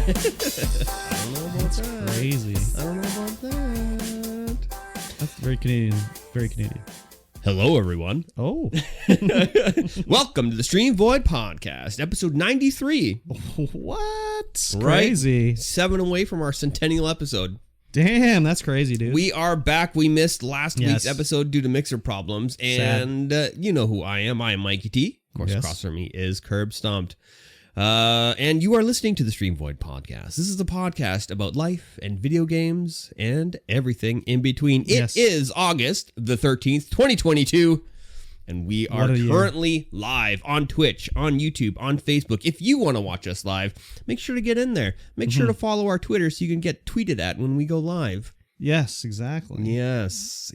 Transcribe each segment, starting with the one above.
don't know about that. Crazy. I don't know about that. That's very Canadian. Very Canadian. Hello, everyone. Oh. Welcome to the StreamVoid podcast, episode 93. What? Right? Crazy. 7 away from our centennial episode. Damn, that's crazy, dude. We are back. We missed last week's episode due to mixer problems. And you know who I am. I am MikeyT. Of course, across from me is KurbStomped. And you are listening to the StreamVoid podcast. This is a podcast about life and video games and everything in between. It is August the 13th, 2022. And we are currently live on Twitch, on YouTube, on Facebook. If you want to watch us live, make sure to get in there. Make sure to follow our Twitter so you can get tweeted at when we go live. Yes, exactly. Yes.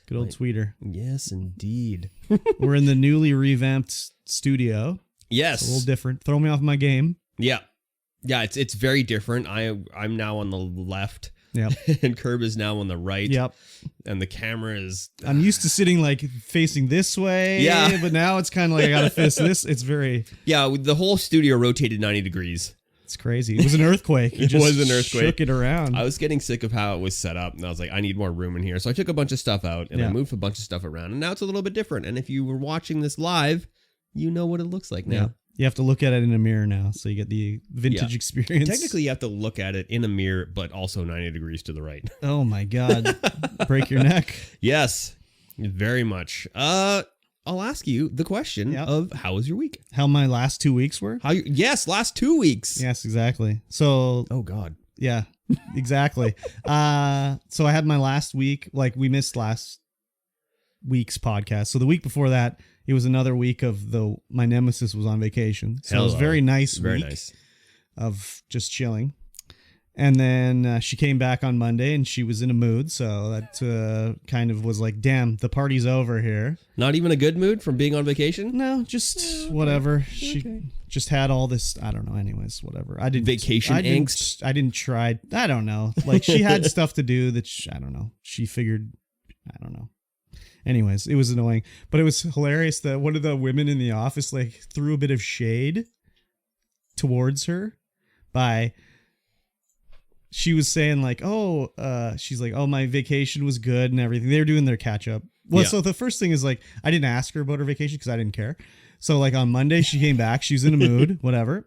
Good old tweeter. Yes, indeed. We're in the newly revamped studio. Yes. It's a little different. Throw me off my game. Yeah, it's very different. I'm now on the left. Yep. And Curb is now on the right. Yep. And the camera is... I'm used to sitting like facing this way. Yeah. But now it's kind of like I got to face this. It's very... Yeah, the whole studio rotated 90 degrees. It's crazy. It was an earthquake. It was an earthquake. Shook it around. I was getting sick of how it was set up. And I was like, I need more room in here. So I took a bunch of stuff out and I moved a bunch of stuff around. And now it's a little bit different. And if you were watching this live, you know what it looks like now. Yeah. You have to look at it in a mirror now, so you get the vintage experience. Technically, you have to look at it in a mirror, but also 90 degrees to the right. Oh my God. Break your neck. Yes, very much. I'll ask you the question of how was your week? How my last 2 weeks were? Yes, last 2 weeks. Yes, exactly. So... Oh, God. Yeah, exactly. So I had my last week, like we missed last week's podcast. So the week before that, it was another week of my nemesis was on vacation. So it was a very nice week of just chilling. And then she came back on Monday and she was in a mood. So that kind of was like, damn, the party's over here. Not even a good mood from being on vacation? No, just whatever. She just had all this, I don't know, anyways, whatever. Vacation angst? I didn't try, I don't know. Like she had stuff to do that, I don't know. She figured, I don't know. Anyways, it was annoying, but it was hilarious that one of the women in the office like threw a bit of shade towards her she was saying like, she's like, oh, my vacation was good and everything. They were doing their catch up. Well, so the first thing is like, I didn't ask her about her vacation because I didn't care. So like on Monday, she came back, she was in a mood, whatever.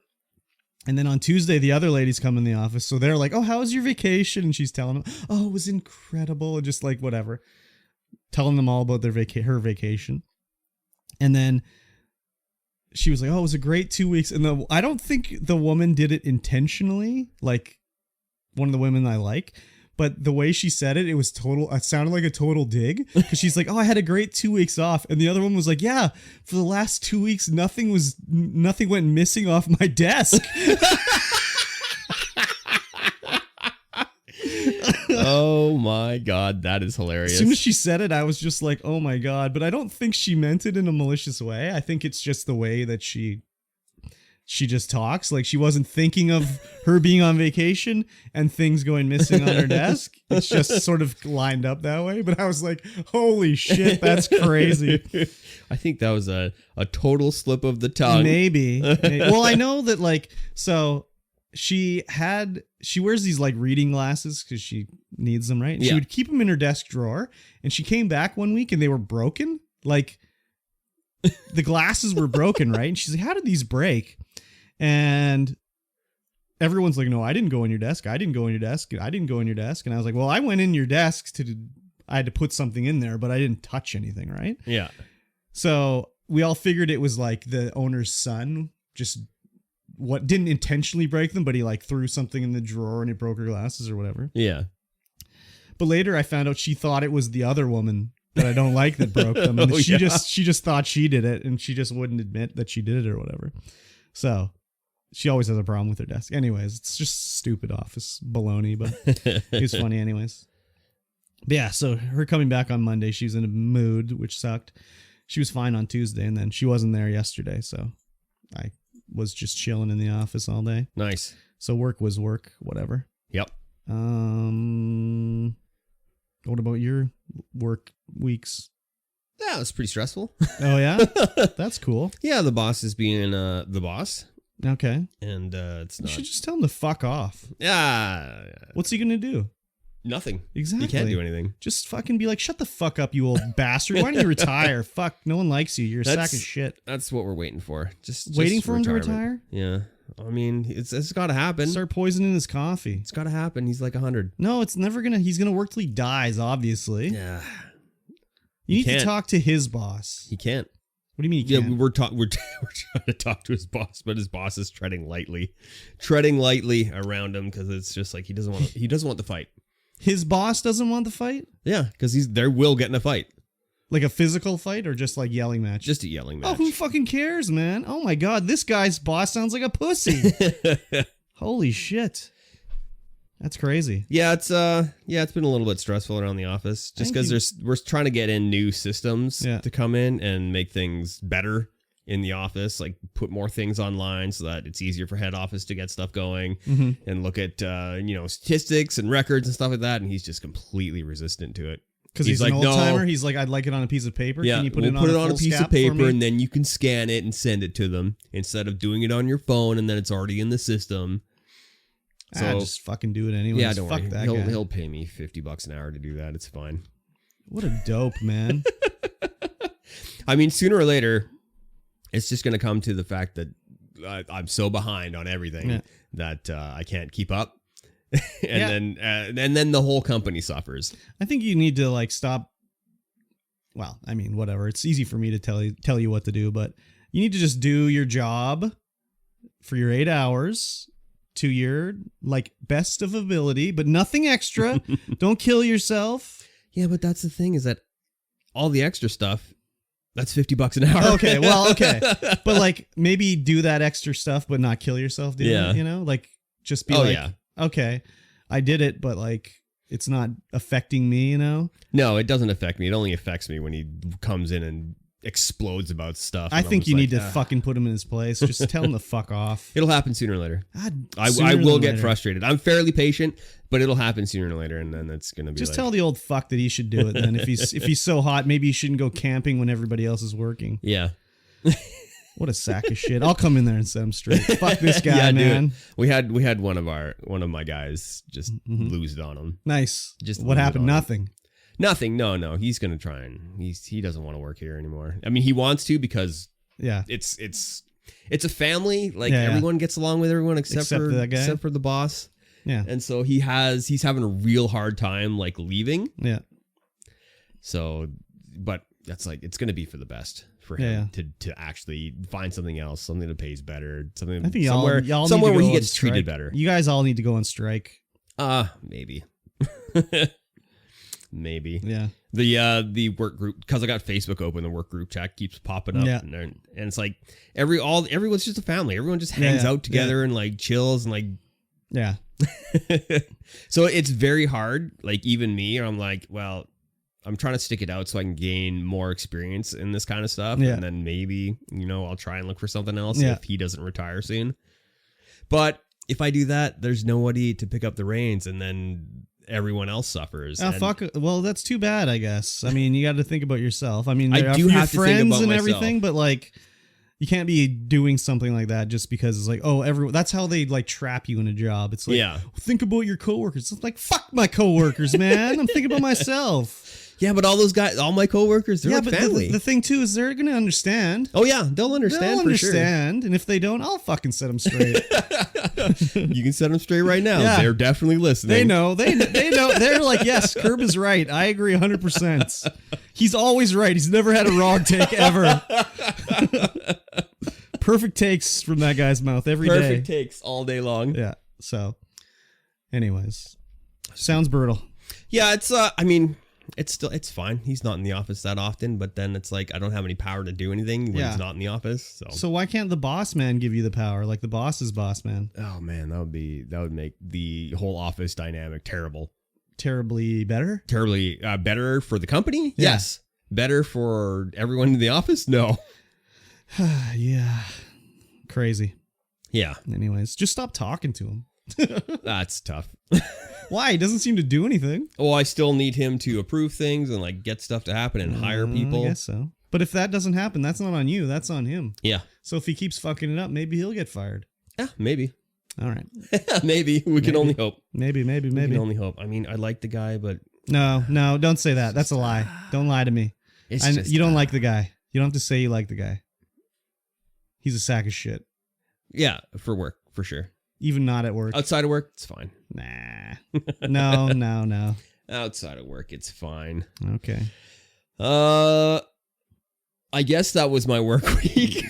And then on Tuesday, the other ladies come in the office. So they're like, oh, how was your vacation? And she's telling them, oh, it was incredible. And just like, whatever. Telling them all about her vacation. And then she was like, oh, it was a great 2 weeks. And I don't think the woman did it intentionally, like one of the women I like, but the way she said it, it sounded like a total dig, because she's like, oh, I had a great 2 weeks off. And the other one was like, yeah, for the last 2 weeks, nothing went missing off my desk. Oh my God, that is hilarious. As soon as she said it, I was just like, oh my God. But I don't think she meant it in a malicious way. I think it's just the way that she just talks. Like she wasn't thinking of her being on vacation and things going missing on her desk. It's just sort of lined up that way. But I was like, holy shit, that's crazy. I think that was a total slip of the tongue. Maybe. Well, I know that like, so... She wears these like reading glasses because she needs them, right? And she would keep them in her desk drawer. And she came back one week and they were broken. Like the glasses were broken, right? And she's like, how did these break? And everyone's like, no, I didn't go in your desk. I didn't go in your desk. I didn't go in your desk. And I was like, well, I went in your desk I had to put something in there, but I didn't touch anything, right? Yeah. So we all figured it was like the owner's son just didn't intentionally break them, but he like threw something in the drawer and it broke her glasses or whatever. Yeah. But later I found out she thought it was the other woman that I don't like that broke them. And she just thought she did it and she just wouldn't admit that she did it or whatever. So she always has a problem with her desk. Anyways, it's just stupid office baloney, but it was funny anyways. But yeah, so her coming back on Monday, she was in a mood, which sucked. She was fine on Tuesday and then she wasn't there yesterday. So I was just chilling in the office all day. Nice. So work was work, whatever. Yep. What about your work weeks? Yeah, it was pretty stressful. Oh yeah? That's cool. Yeah, the boss is being the boss. Okay. And it's not. You should just tell him to fuck off. Yeah. What's he gonna do? Nothing. Exactly. He can't do anything. Just fucking be like, shut the fuck up, you old bastard. Why don't you retire? Fuck, no one likes you. You're a sack of shit. That's what we're waiting for. Just waiting for retirement. him to retire? Yeah. I mean, it's got to happen. Start poisoning his coffee. It's got to happen. He's like 100. No, it's never gonna. He's gonna work till he dies, obviously. Yeah. You need to talk to his boss. He can't. What do you mean he can't? Yeah, we're trying to talk to his boss, but his boss is treading lightly around him because it's just like he doesn't want the fight. His boss doesn't want the fight? Yeah, because they will get in a fight. Like a physical fight or just like yelling match? Just a yelling match. Oh, who fucking cares, man? Oh my god, this guy's boss sounds like a pussy. Holy shit. That's crazy. Yeah, it's been a little bit stressful around the office just because we're trying to get in new systems to come in and make things better in the office, like put more things online so that it's easier for head office to get stuff going and look at statistics and records and stuff like that, and he's just completely resistant to it. Because he's like, an old timer. He's like, I'd like it on a piece of paper. Yeah, Can you put we'll it on a piece of paper and then you can scan it and send it to them instead of doing it on your phone and then it's already in the system. So just fucking do it anyway. Yeah, don't Fuck worry. that guy. He'll pay me $50 an hour to do that. It's fine. What a dope, man. I mean, sooner or later, it's just going to come to the fact that I'm so behind on everything that I can't keep up, and then the whole company suffers. I think you need to like stop. Well, I mean, whatever. It's easy for me to tell you what to do, but you need to just do your job for your 8 hours. To your like best of ability, but nothing extra. Don't kill yourself. Yeah, but that's the thing is that all the extra stuff, that's $50 an hour. Okay, well, okay. But like maybe do that extra stuff, but not kill yourself. It, you know, like just be okay, I did it, but like it's not affecting me, you know? No, it doesn't affect me. It only affects me when he comes in and explodes about stuff. I think you need to fucking put him in his place. Just tell him to fuck off. It'll happen sooner or later. I will get frustrated. I'm fairly patient, but it'll happen sooner or later, and then it's gonna be. Just tell the old fuck that he should do it. Then if he's so hot, maybe he shouldn't go camping when everybody else is working. Yeah. What a sack of shit. I'll come in there and set him straight. Fuck this guy, man. We had one of my guys just lose it on him. Nice. Just what happened? Nothing. Nothing. No. He's gonna try and he doesn't want to work here anymore. I mean, he wants to because it's a family. Like everyone gets along with everyone except for the boss. Yeah. And so he's having a real hard time like leaving. Yeah. So, but that's like it's gonna be for the best for him to actually find something else, something that pays better, something somewhere where he gets treated better. You guys all need to go on strike. Maybe. Maybe. Yeah. The work group, because I got Facebook open, the work group chat keeps popping up, and it's like everyone's just a family. Everyone just hangs out together and like chills and like So it's very hard. Like even me, I'm like, well, I'm trying to stick it out so I can gain more experience in this kind of stuff, and then maybe I'll try and look for something else if he doesn't retire soon. But if I do that, there's nobody to pick up the reins, and then everyone else suffers. Fuck. Well, that's too bad, I guess. I mean, you got to think about yourself. I mean, I do have to think about and myself. Everything, but like, you can't be doing something like that just because it's like, oh, everyone. That's how they like trap you in a job. It's like, think about your coworkers. It's like, fuck my coworkers, man. I'm thinking about myself. Yeah, but all those guys, all my coworkers, they're like family. The thing too is they're gonna understand. Oh yeah, they'll understand. For sure. And if they don't, I'll fucking set them straight. You can set them straight right now. Yeah. They're definitely listening. They know. They know. They're like, yes, Curb is right. I agree 100%. He's always right. He's never had a wrong take ever. Perfect takes from that guy's mouth every day. Perfect takes all day long. Yeah. So, anyways, sounds brutal. Yeah, it's. I mean. It's fine. He's not in the office that often, but then it's like I don't have any power to do anything when he's not in the office. So why can't the boss man give you the power? Like the boss is boss man. Oh man, that would make the whole office dynamic terrible. Terribly better? Terribly better for the company? Yeah. Yes. Better for everyone in the office? No. Yeah. Crazy. Yeah. Anyways, just stop talking to him. That's tough. Why? He doesn't seem to do anything. Well, I still need him to approve things and like get stuff to happen and hire people. I guess so. But if that doesn't happen, that's not on you. That's on him. Yeah. So if he keeps fucking it up, maybe he'll get fired. Yeah, maybe. All right. Maybe. We can only hope. Maybe. We can only hope. I mean, I like the guy, but... No, don't say that. That's a lie. Don't lie to me. You don't like the guy. You don't have to say you like the guy. He's a sack of shit. Yeah, for work, for sure. Even not at work. Outside of work, it's fine. Nah. No. Outside of work, it's fine. Okay. I guess that was my work week.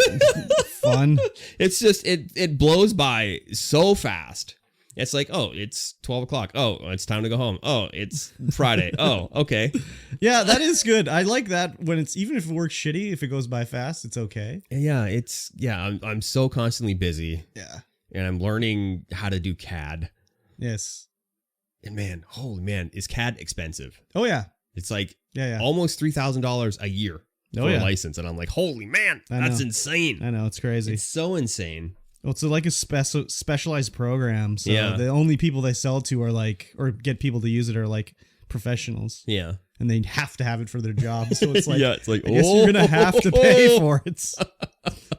Fun. It's just, it blows by so fast. It's like, oh, it's 12 o'clock. Oh, it's time to go home. Oh, it's Friday. Oh, okay. Yeah, that is good. I like that when it's, even if it works shitty, if it goes by fast, it's okay. Yeah, I'm so constantly busy. Yeah. And I'm learning how to do CAD. Yes. And man, holy man, is CAD expensive. Oh, yeah. It's like yeah. almost $3,000 a year for a license. And I'm like, holy man, that's insane. I know, it's crazy. It's so insane. Well, it's like a specialized program. So the only people they sell to are like, or get people to use it are like professionals. Yeah. And they have to have it for their job. So it's like, I guess you're going to have to pay for it.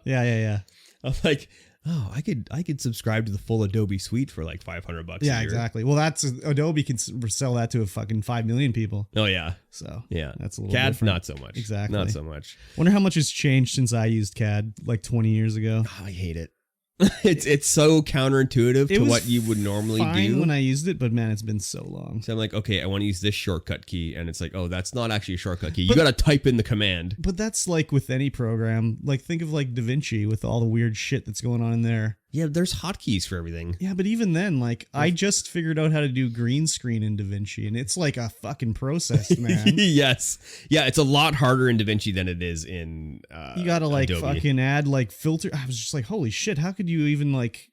Yeah. I'm like, oh, I could subscribe to the full Adobe suite for like $500 a year. Yeah, exactly. Well, that's Adobe can sell that to a fucking 5 million people. Oh yeah. So yeah, that's a little CAD, different. not so much. Exactly. Not so much. Wonder how much has changed since I used CAD like 20 years ago. Oh, I hate it. It's so counterintuitive to what you would normally do when I used it, but man, it's been so long. So I'm like, okay, I want to use this shortcut key, and it's like, oh, that's not actually a shortcut key. You got to type in the command. But that's like with any program. Like think of like DaVinci with all the weird shit that's going on in there. Yeah, there's hotkeys for everything. Yeah, but even then, like I just figured out how to do green screen in DaVinci, and it's like a fucking process, man. Yes, yeah, it's a lot harder in DaVinci than it is in. You gotta like Adobe. fucking add like filter. I was just like, holy shit! How could you even like?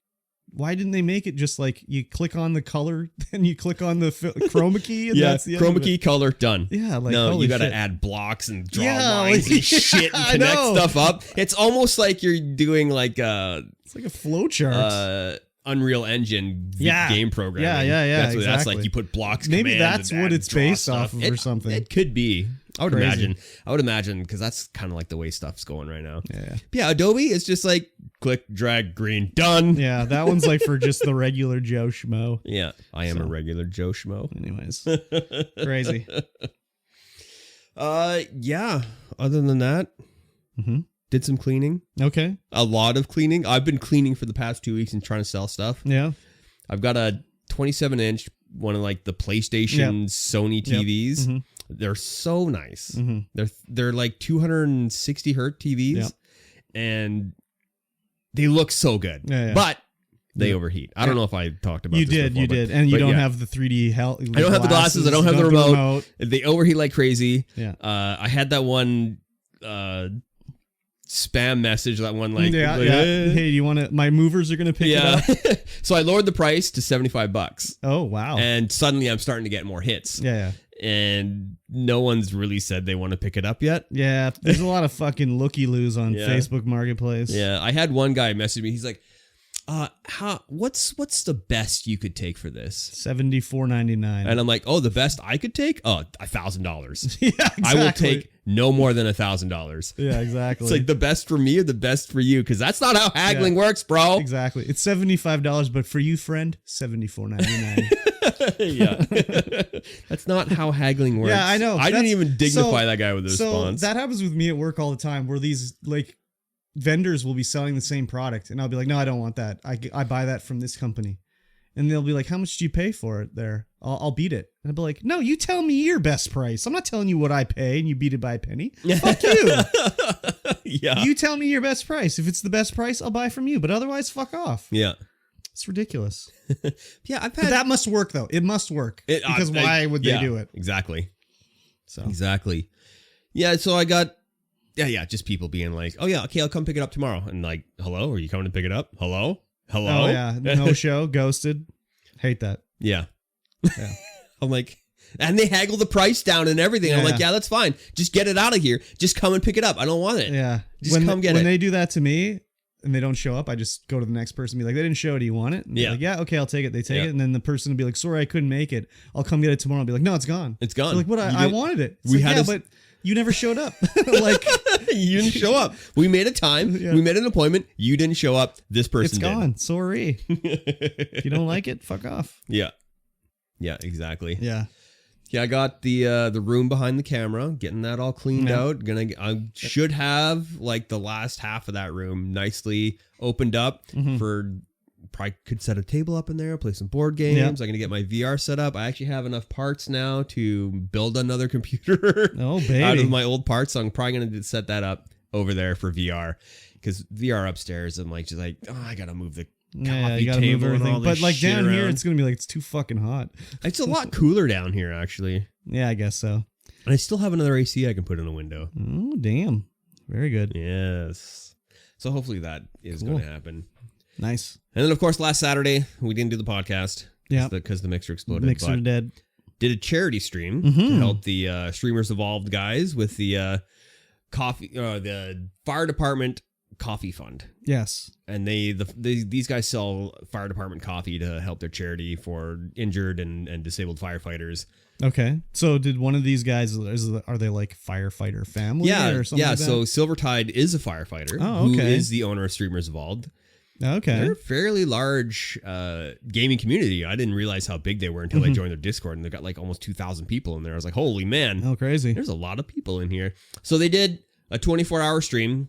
Why didn't they make it just like you click on the color, then you click on the chroma key, and that's the end chroma of it? key, color, done. Yeah, like no, you got to shit. add blocks and draw Yeah, lines and shit and connect stuff up. It's almost like you're doing like it's like a flowchart. Unreal Engine game programming. Yeah. That's what that's like. You put blocks. Maybe that's what it's based off of, or something. It could be. I would Crazy. imagine because that's kind of like the way stuff's going right now. Yeah. Yeah. Adobe is just like click, drag, green, done. Yeah, that one's like for just the regular Joe Schmo. Yeah, I am a regular Joe Schmo. Anyways, crazy. Yeah. Other than that, did some cleaning. Okay. A lot of cleaning. I've been cleaning for the past 2 weeks and trying to sell stuff. Yeah. I've got a 27-inch, one of like the PlayStation Sony TVs. Yep. They're so nice. They're like 260 hertz TVs, and they look so good. But they overheat. I don't know if I talked about this before. You did. And you don't have the 3D hell. I don't have the glasses. I don't have the remote. They overheat like crazy. Yeah. I had that one spam message, that one like, hey, you want to, my movers are going to pick it up. So I lowered the price to $75. Oh, wow. And suddenly I'm starting to get more hits. Yeah. And no one's really said they want to pick it up yet. Yeah. There's a lot of fucking looky-loos on Facebook Marketplace. Yeah. I had one guy message me. He's like, what's the best you could take for this? $74.99. And I'm like, oh, the best I could take? Oh, $1,000. Yeah, exactly. I will take no more than $1,000. Yeah, exactly. It's like the best for me or the best for you, because that's not how haggling works, bro. Exactly. It's $75, but for you, friend, $74.99. Yeah. That's not how haggling works. Yeah, I know. I didn't even dignify that guy with a response. So that happens with me at work all the time, where these like vendors will be selling the same product, and I'll be like, no, I don't want that. I buy that from this company. And they'll be like, how much do you pay for it there? I'll beat it. And I'll be like, no, you tell me your best price. I'm not telling you what I pay and you beat it by a penny. Fuck you. Yeah. You tell me your best price. If it's the best price, I'll buy from you. But otherwise, fuck off. Yeah. It's ridiculous. Yeah, But that must work, though. It must work. Because why would they do it? Exactly. So exactly. Yeah, so I got... Yeah, just people being like, oh, yeah, okay, I'll come pick it up tomorrow. And like, hello? Are you coming to pick it up? Hello? Oh, yeah. No show. Ghosted. Hate that. Yeah. I'm like, and they haggle the price down and everything. Yeah, I'm like, yeah, that's fine. Just get it out of here. Just come and pick it up. I don't want it. Yeah. Just come get it. When they do that to me, and they don't show up, I just go to the next person and be like, they didn't show it. Do you want it? And like, yeah, okay, I'll take it. They take it. And then the person will be like, sorry, I couldn't make it. I'll come get it tomorrow. I'll be like, no, it's gone. It's gone. So like, what? I wanted it. It's but you never showed up. Like, you didn't show up. We made a time. We made an appointment. You didn't show up. This person did. It's gone. Sorry. If you don't like it, fuck off. Yeah. Yeah, exactly. Yeah. Yeah, I got the room behind the camera, getting that all cleaned out. I should have like the last half of that room nicely opened up for. Probably could set a table up in there, play some board games. I'm gonna get my VR set up. I actually have enough parts now to build another computer. Oh, baby! Out of my old parts, so I'm probably gonna set that up over there for VR because VR upstairs. I'm like, I gotta move the coffee table and all this but like shit down around. here, it's gonna be like it's too fucking hot. It's a lot cooler down here, actually. Yeah, I guess so. And I still have another AC I can put in a window. Oh, damn! Very good. Yes. So hopefully that is going to happen. Nice. And then, of course, last Saturday, we didn't do the podcast. Yeah. Because the mixer exploded. Mixer dead. Did a charity stream to help the Streamers Evolved guys with the the fire department coffee fund. Yes. And these guys sell fire department coffee to help their charity for injured and disabled firefighters. Okay. So did one of these guys, are they like firefighter family or something like that? So Silvertide is a firefighter who is the owner of Streamers Evolved. Okay. They're a fairly large gaming community. I didn't realize how big they were until I joined their Discord, and they've got like almost 2,000 people in there. I was like, holy man. Oh, crazy. There's a lot of people in here. So they did a 24-hour stream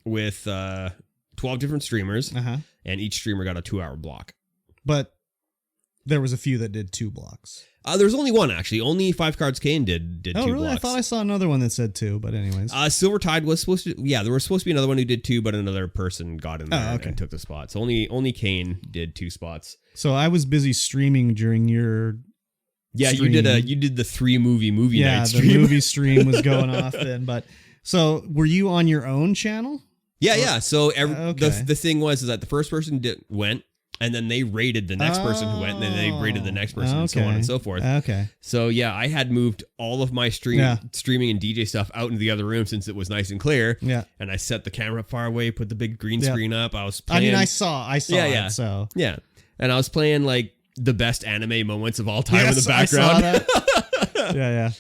with 12 different streamers, and each streamer got a 2-hour block. But there was a few that did 2 blocks. There's only one, actually. Only 5 Cards Kane did 2 blocks. Oh, really? I thought I saw another one that said 2, but anyways. Silvertide was supposed to... Yeah, there was supposed to be another one who did 2, but another person got in there and took the spot. So only Kane did 2 spots. So I was busy streaming during your stream. You did the 3 movie night stream. Yeah, the movie stream was going off then. But so were you on your own channel? Yeah. So the thing was that the first person went, and then they rated the next person who went, and then they rated the next person, and so on and so forth. Okay. So yeah, I had moved all of my streaming and DJ stuff out into the other room since it was nice and clear. Yeah. And I set the camera up far away, put the big green screen up. I was playing. I saw it. So yeah. And I was playing like the best anime moments of all time in the background. I saw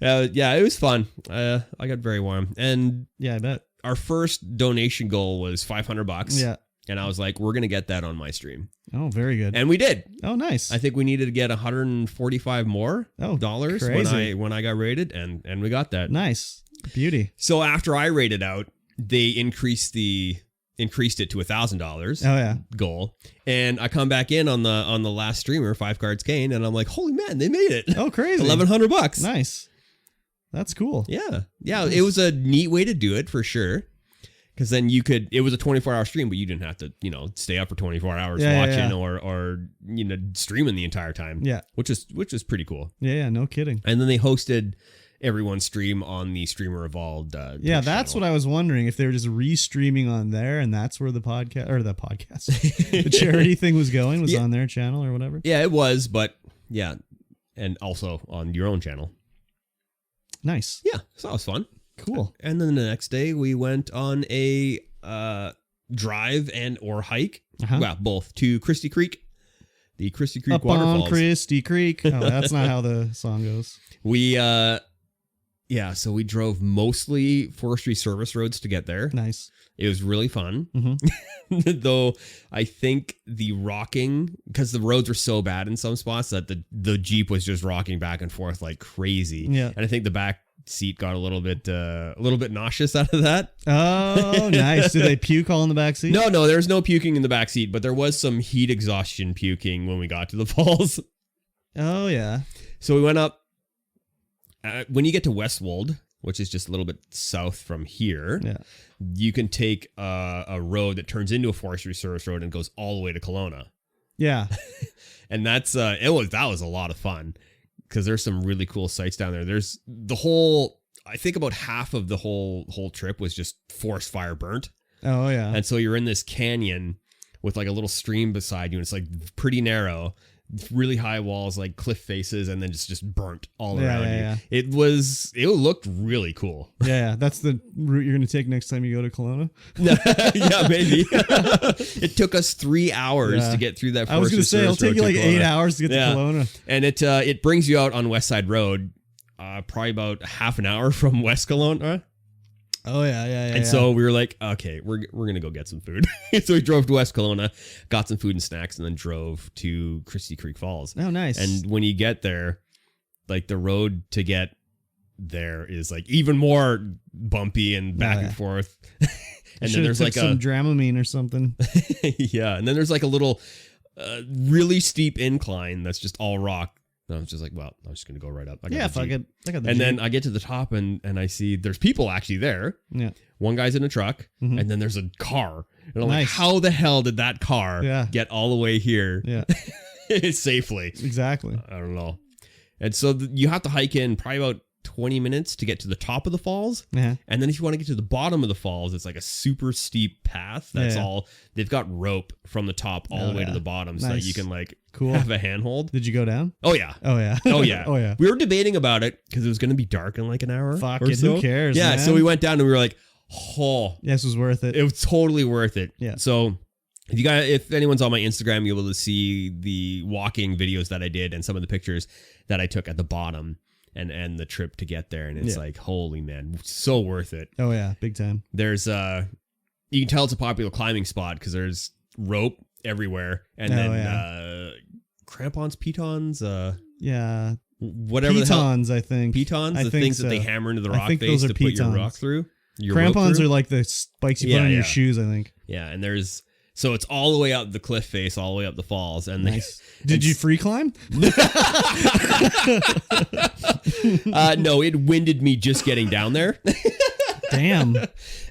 that. Yeah, it was fun. I got very warm. And yeah, I bet. Our first donation goal was $500. Yeah. And I was like, we're going to get that on my stream. Oh, very good. And we did. Oh, nice. I think we needed to get $145 more dollars when I got rated, and we got that. Nice. Beauty. So after I rated out, they increased it to $1,000. Oh yeah, goal. And I come back in on the last streamer, 5 Cards Kane, and I'm like, holy man, they made it. Oh, crazy. $1,100. Nice. That's cool. Yeah. Nice. It was a neat way to do it for sure. Because then it was a 24-hour stream, but you didn't have to, stay up for 24 hours watching or streaming the entire time. Yeah. Which is pretty cool. Yeah, no kidding. And then they hosted everyone's stream on the Streamer Evolved. That's what I was wondering, if they were just re-streaming on there, and that's where the the charity thing was going, on their channel or whatever. Yeah, it was, but yeah, and also on your own channel. Nice. Yeah, so that was fun. Cool. And then the next day we went on a drive or hike. Well, both, to Christie Creek. The Christie Creek waterfalls. Up on Christie Creek. Oh, that's not how the song goes. So we drove mostly forestry service roads to get there. Nice. It was really fun. Though I think the rocking, because the roads were so bad in some spots that the Jeep was just rocking back and forth like crazy. Yeah. And I think the back seat got a little bit nauseous out of that. Oh, nice. Did they puke all in the back seat? No, there was no puking in the back seat, but there was some heat exhaustion puking when we got to the falls. Oh, yeah. So we went up. When you get to Westwold, which is just a little bit south from here, you can take a road that turns into a forestry service road and goes all the way to Kelowna. Yeah. And that was a lot of fun. Because there's some really cool sites down there. There's I think about half of the whole trip was just forest fire burnt. Oh, yeah. And so you're in this canyon with like a little stream beside you, and it's like pretty narrow. really high walls, like cliff faces, and then just burnt all around you. Yeah. It looked really cool. Yeah, that's the route you're going to take next time you go to Kelowna. Yeah, maybe. It took us 3 hours to get through that. I was going to say it'll take you like 8 hours to get to Kelowna, and it brings you out on West Side Road, probably about half an hour from West Kelowna. Oh yeah. And so we were like, okay, we're gonna go get some food. So we drove to West Kelowna, got some food and snacks, and then drove to Christie Creek Falls. Oh, nice. And when you get there, like the road to get there is like even more bumpy and back and forth. And then there's like some Dramamine or something. Yeah, and then there's like a little really steep incline that's just all rock. And I was just like, well, I'm just going to go right up. Fuck it. Then I get to the top and I see there's people actually there. Yeah. One guy's in a truck and then there's a car. And I'm like, how the hell did that car get all the way here safely? Exactly. I don't know. And so you have to hike in probably about 20 minutes to get to the top of the falls. And then if you want to get to the bottom of the falls, it's like a super steep path. That's all. They've got rope from the top all the way to the bottom so that you can like have a handhold. Did you go down? Oh, yeah. Oh, yeah. Oh, yeah. Oh, yeah. We were debating about it because it was going to be dark in like an hour. Fuck or it. so. Who cares? Yeah. Man. So we went down and we were like, oh. Yes, it was worth it. It was totally worth it. Yeah. So if anyone's on my Instagram, you'll be able to see the walking videos that I did and some of the pictures that I took at the bottom. And the trip to get there, and it's like, holy man, so worth it. Oh yeah, big time. There's you can tell it's a popular climbing spot because there's rope everywhere, and then crampons, pitons, whatever pitons, the hell. I think Pitons, the things that they hammer into the rock face to put your rock through. Crampons are like the spikes you put on your shoes, I think. Yeah, and so it's all the way up the cliff face, all the way up the falls. And did you free climb? No, it winded me just getting down there. Damn.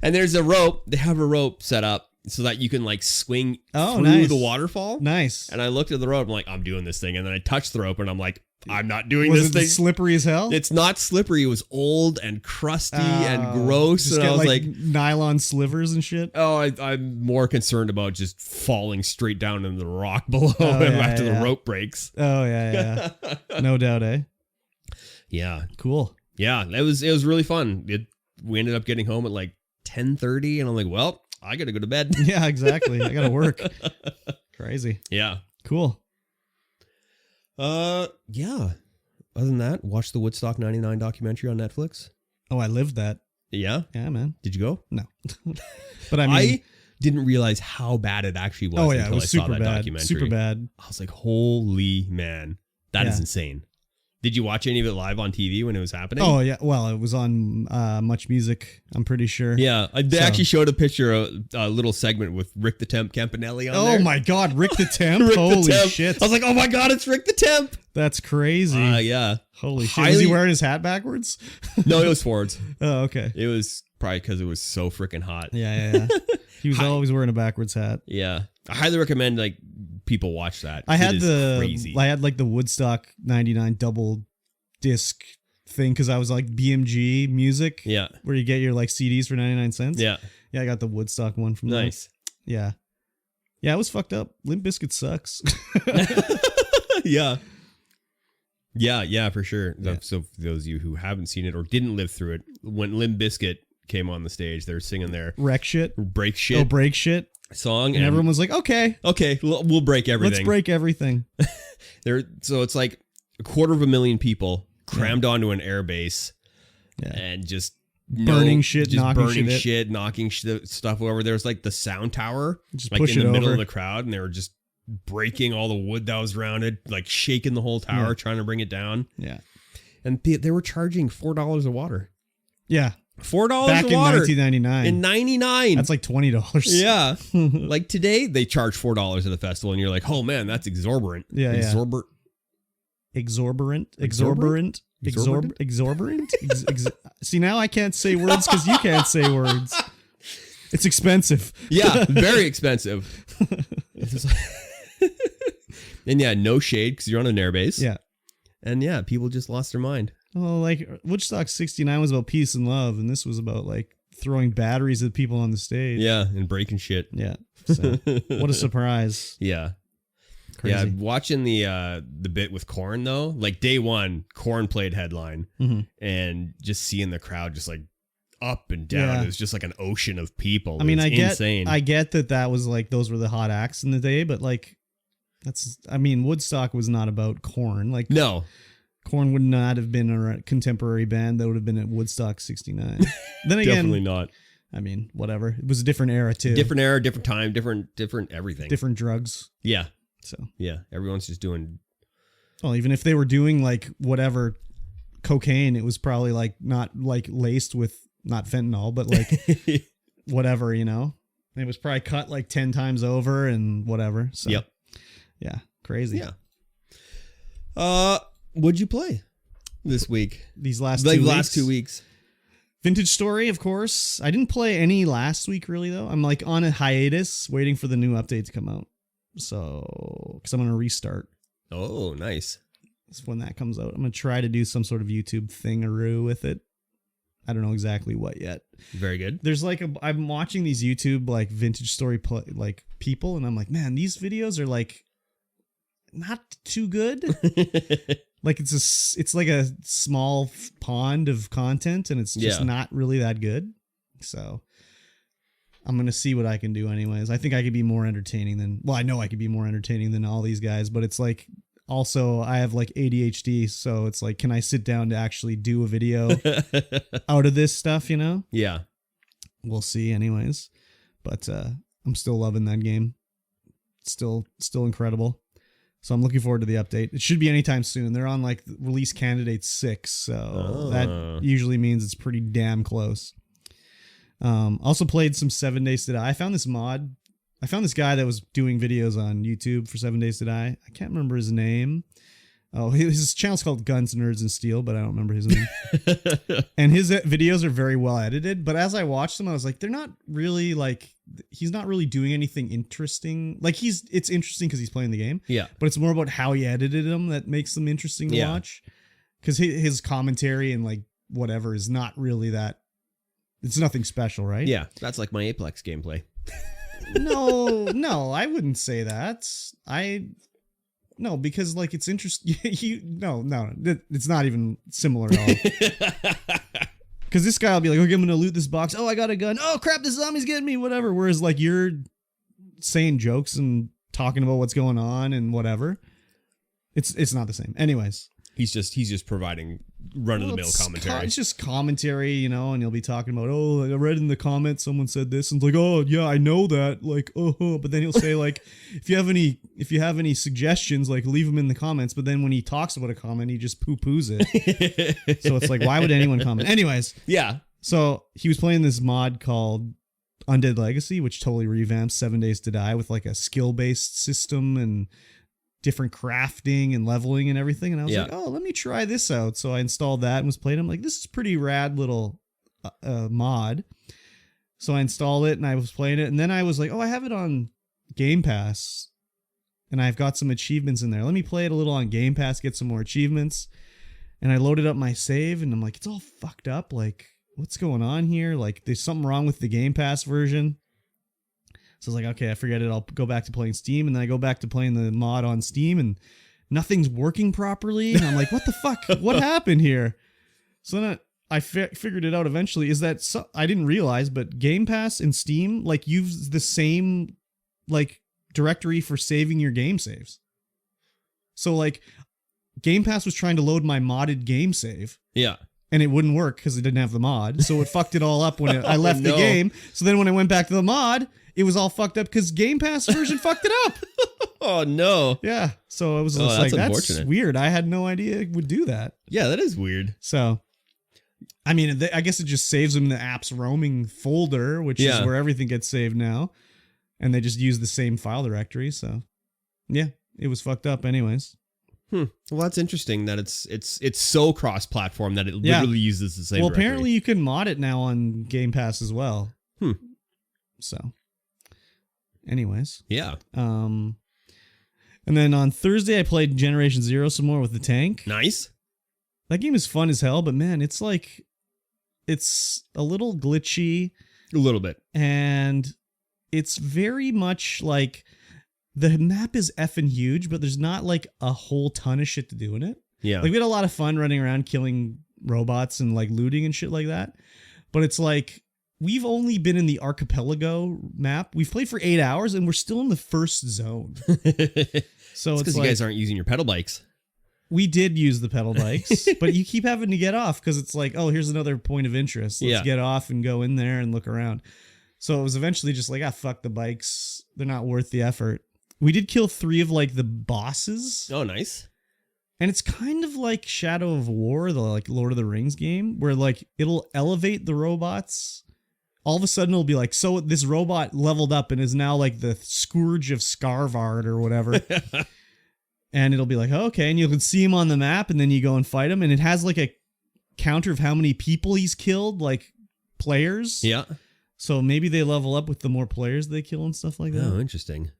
And there's a rope. They have a rope set up so that you can like swing through the waterfall. Nice. And I looked at the rope. I'm like, I'm doing this thing. And then I touched the rope and I'm like, I'm not doing this thing. Was it slippery as hell? It's not slippery. It was old and crusty and gross. Just and I was like nylon slivers and shit. Oh, I'm more concerned about just falling straight down into the rock below after the rope breaks. Oh yeah. No doubt, eh? Yeah. Cool. Yeah, it was really fun. We ended up getting home at like 10:30, and I'm like, well, I gotta go to bed. Yeah, exactly. I gotta work. Crazy. Yeah. Cool. Yeah. Other than that, watch the Woodstock 99 documentary on Netflix. Oh, I lived that. Yeah? Yeah, man. Did you go? No. But I didn't realize how bad it actually was. Oh, yeah, until it was I saw super that bad. documentary. Super bad. I was like, holy man, that is insane. Did you watch any of it live on TV when it was happening? Oh, yeah. Well, it was on Much Music, I'm pretty sure. Yeah. They actually showed a picture, a little segment with Rick the Temp Campanelli on there. Oh, my God. Rick the Temp? Rick Holy the Temp. shit. I was like, oh, my God, it's Rick the Temp. That's crazy. Yeah. Holy shit. Was he wearing his hat backwards? No, it was forwards. Oh, okay. It was probably because it was so freaking hot. Yeah. He was always wearing a backwards hat. Yeah. I highly recommend like people watch that. I had like the Woodstock 99 double disc thing because I was like BMG Music. Yeah. Where you get your like CDs for 99 cents. Yeah. Yeah, I got the Woodstock one from there. Nice. Yeah. Yeah, it was fucked up. Limp Bizkit sucks. Yeah. Yeah, for sure. Yeah. So for those of you who haven't seen it or didn't live through it, when Limp Bizkit came on the stage, they were singing their Break Shit song, and everyone was like, okay, we'll break everything. Let's break everything. So it's like 250,000 people crammed onto an airbase and just burning shit, knocking stuff over. There was like the sound tower, just like in the middle of the crowd, and they were just breaking all the wood that was around it, like shaking the whole tower, trying to bring it down. Yeah. And they were charging $4 a water. Yeah. $4 back a water. In 1999. In 99. That's like $20. Yeah. Like today, they charge $4 at the festival, and you're like, oh man, that's exorbitant. Yeah. Exorbitant. See, now I can't say words because you can't say words. It's expensive. Yeah, very expensive. And yeah, no shade because you're on an airbase. Yeah. And yeah, people just lost their mind. Oh, like Woodstock 69 was about peace and love, and this was about like throwing batteries at people on the stage. Yeah, and breaking shit. Yeah. So, what a surprise. Yeah. Crazy. Yeah, watching the bit with Korn though, like day one, Korn played headline, and just seeing the crowd just like up and down. Yeah. It was just like an ocean of people. I mean, insane. I get that was like those were the hot acts in the day, but like Woodstock was not about Korn. Like no. Korn would not have been a contemporary band that would have been at Woodstock 69. Then again, Definitely not. I mean, whatever. It was a different era too. Different era, different time, different everything. Different drugs. Yeah. So yeah, everyone's just doing. Well, even if they were doing like whatever cocaine, it was probably like not like laced with not fentanyl, but like whatever, you know. It was probably cut like 10 times over and whatever. So yep. Yeah, crazy. Yeah. What'd you play this week? These last like 2 weeks? Last 2 weeks. Vintage Story, of course. I didn't play any last week, really, though. I'm like on a hiatus waiting for the new update to come out. So, because I'm going to restart. Oh, nice. So when that comes out, I'm going to try to do some sort of YouTube thingaroo with it. I don't know exactly what yet. Very good. There's like I'm watching these YouTube like Vintage Story like people, and I'm like, man, these videos are like not too good. Like it's like a small pond of content, and it's just not really that good. So I'm gonna see what I can do, anyways. I think I could be more entertaining than. Well, I know I could be more entertaining than all these guys, but it's like also I have like ADHD, so it's like, can I sit down to actually do a video out of this stuff? You know? Yeah. We'll see, anyways. But I'm still loving that game. Still incredible. So I'm looking forward to the update. It should be anytime soon. They're on like release candidate 6, so that usually means it's pretty damn close. Also played some 7 Days to Die. I found this mod. I found this guy that was doing videos on YouTube for 7 Days to Die. I can't remember his name. Oh, his channel's called Guns, Nerds, and Steel, but I don't remember his name. And his videos are very well edited, but as I watched them, I was like, they're not really like, he's not really doing anything interesting. Like it's interesting because he's playing the game. Yeah. But it's more about how he edited them that makes them interesting to watch. Because his commentary and like whatever is not really that, it's nothing special, right? Yeah. That's like my Apex gameplay. No, I wouldn't say that. No, because like it's interesting. No, it's not even similar at all. Because this guy will be like, okay, I'm gonna loot this box. Oh, I got a gun. Oh crap, this zombie's getting me. Whatever. Whereas like you're saying jokes and talking about what's going on and whatever. It's not the same. Anyways, he's just providing run of the mill commentary. It's just commentary, you know, and he'll be talking about, oh, I read in the comments someone said this, and it's like, oh yeah, I know that, like, but then he'll say like, if you have any suggestions, like leave them in the comments. But then when he talks about a comment, he just poo-poos it. So it's like, why would anyone comment? Anyways, yeah. So he was playing this mod called Undead Legacy, which totally revamps 7 Days to Die with like a skill-based system and different crafting and leveling and everything. And I was like, oh, let me try this out. So I installed that and was playing. I'm like, this is pretty rad little mod. So I installed it and I was playing it. And then I was like, oh, I have it on Game Pass and I've got some achievements in there. Let me play it a little on Game Pass, get some more achievements. And I loaded up my save and I'm like, it's all fucked up. Like, what's going on here? Like, there's something wrong with the Game Pass version. So I was like, okay, I forget it. I'll go back to playing Steam. And then I go back to playing the mod on Steam and nothing's working properly. And I'm like, what the fuck? What happened here? So then I figured it out eventually. Is that I didn't realize, but Game Pass and Steam like use the same like directory for saving your game saves. So like Game Pass was trying to load my modded game save. Yeah. And it wouldn't work because it didn't have the mod. So it fucked it all up when I left the game. So then when I went back to the mod, it was all fucked up because Game Pass version fucked it up. Oh, no. Yeah. So I was just like, that's weird. I had no idea it would do that. Yeah, that is weird. So, I mean, I guess it just saves them in the app's roaming folder, which is where everything gets saved now. And they just use the same file directory. So, yeah, it was fucked up anyways. Well, that's interesting that it's so cross-platform that it literally uses the same directory. Apparently you can mod it now on Game Pass as well. So, anyways. Yeah. And then on Thursday I played Generation Zero some more with the tank. Nice. That game is fun as hell, but man, it's like, it's a little glitchy. A little bit. And it's very much like, the map is effing huge, but there's not like a whole ton of shit to do in it. Yeah. Like we had a lot of fun running around killing robots and like looting and shit like that. But it's like, we've only been in the archipelago map. We've played for 8 hours and we're still in the first zone. So it's because like, you guys aren't using your pedal bikes. We did use the pedal bikes, but you keep having to get off because it's like, oh, here's another point of interest. Let's get off and go in there and look around. So it was eventually just like, fuck the bikes. They're not worth the effort. We did kill 3 of like the bosses. Oh, nice. And it's kind of like Shadow of War, the like Lord of the Rings game, where like it'll elevate the robots. All of a sudden it'll be like, so this robot leveled up and is now like the Scourge of Scarvard or whatever. And it'll be like, oh, okay. And you can see him on the map and then you go and fight him. And it has like a counter of how many people he's killed, like players. Yeah. So maybe they level up with the more players they kill and stuff like that. Oh, interesting.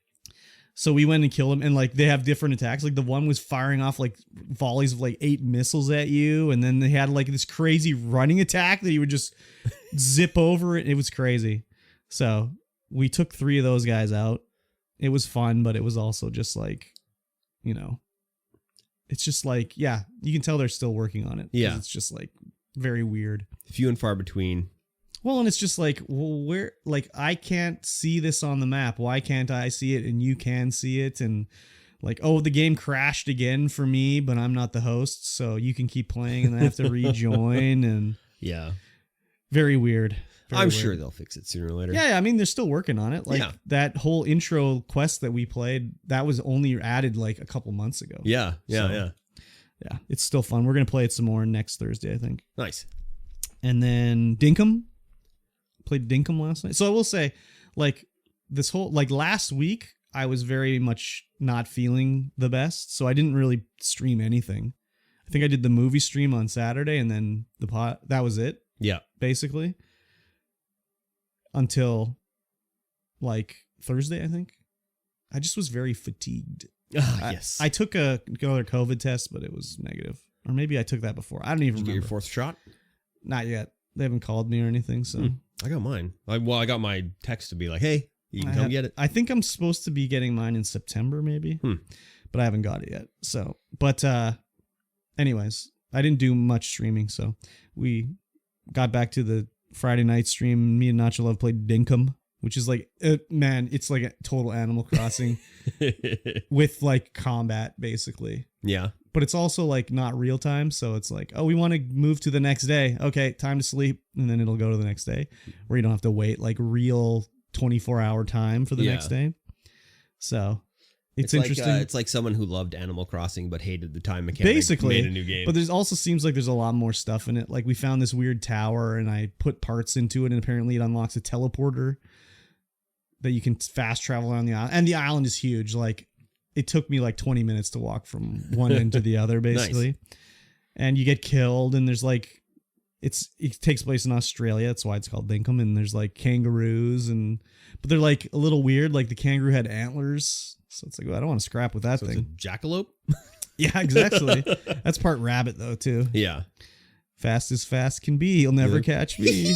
So we went and killed him, and like they have different attacks. Like the one was firing off like volleys of like 8 missiles at you, and then they had like this crazy running attack that you would just zip over it. It was crazy. So we took 3 of those guys out. It was fun, but it was also just like, you know, it's just like, yeah, you can tell they're still working on it. Yeah. It's just like very weird. Few and far between. Well, and it's just like, well, where, like, I can't see this on the map. Why can't I see it and you can see it? And like, oh, the game crashed again for me, but I'm not the host, so you can keep playing and I have to rejoin. And yeah, very weird. I'm sure they'll fix it sooner or later. Yeah, I mean, they're still working on it. Like that whole intro quest that we played, that was only added like a couple months ago. Yeah. Yeah, it's still fun. We're going to play it some more next Thursday, I think. Nice. And then Dinkum. Played Dinkum last night. So I will say, like, this whole, like, last week, I was very much not feeling the best. So I didn't really stream anything. I think I did the movie stream on Saturday and then that was it. Yeah. Basically. Until, like, Thursday, I think. I just was very fatigued. Yes. I took another COVID test, but it was negative. Or maybe I took that before. I don't even remember. Did you get your 4th shot? Not yet. They haven't called me or anything, so. I got mine. I got my text to be like, hey, you can come get it. I think I'm supposed to be getting mine in September, maybe. But I haven't got it yet. So, but anyways, I didn't do much streaming, so we got back to the Friday night stream. Me and Nacho Love played Dinkum, which is like, man, it's like a total Animal Crossing with like combat, basically. Yeah. But it's also like not real time. So it's like, oh, we want to move to the next day. Okay, time to sleep. And then it'll go to the next day where you don't have to wait like real 24-hour time for the next day. So it's interesting. Like, it's like someone who loved Animal Crossing but hated the time mechanic. Basically, made a new game. But there's also seems like there's a lot more stuff in it. Like we found this weird tower and I put parts into it and apparently it unlocks a teleporter that you can fast travel around the island. And the island is huge. Like it took me like 20 minutes to walk from one end to the other, basically. Nice. And you get killed and there's like, it takes place in Australia. That's why it's called Dinkum. And there's like kangaroos but they're like a little weird. Like the kangaroo had antlers. So it's like, well, I don't want to scrap with that thing. It's a jackalope? Yeah, exactly. That's part rabbit though, too. Yeah. Fast as fast can be. You'll never catch me.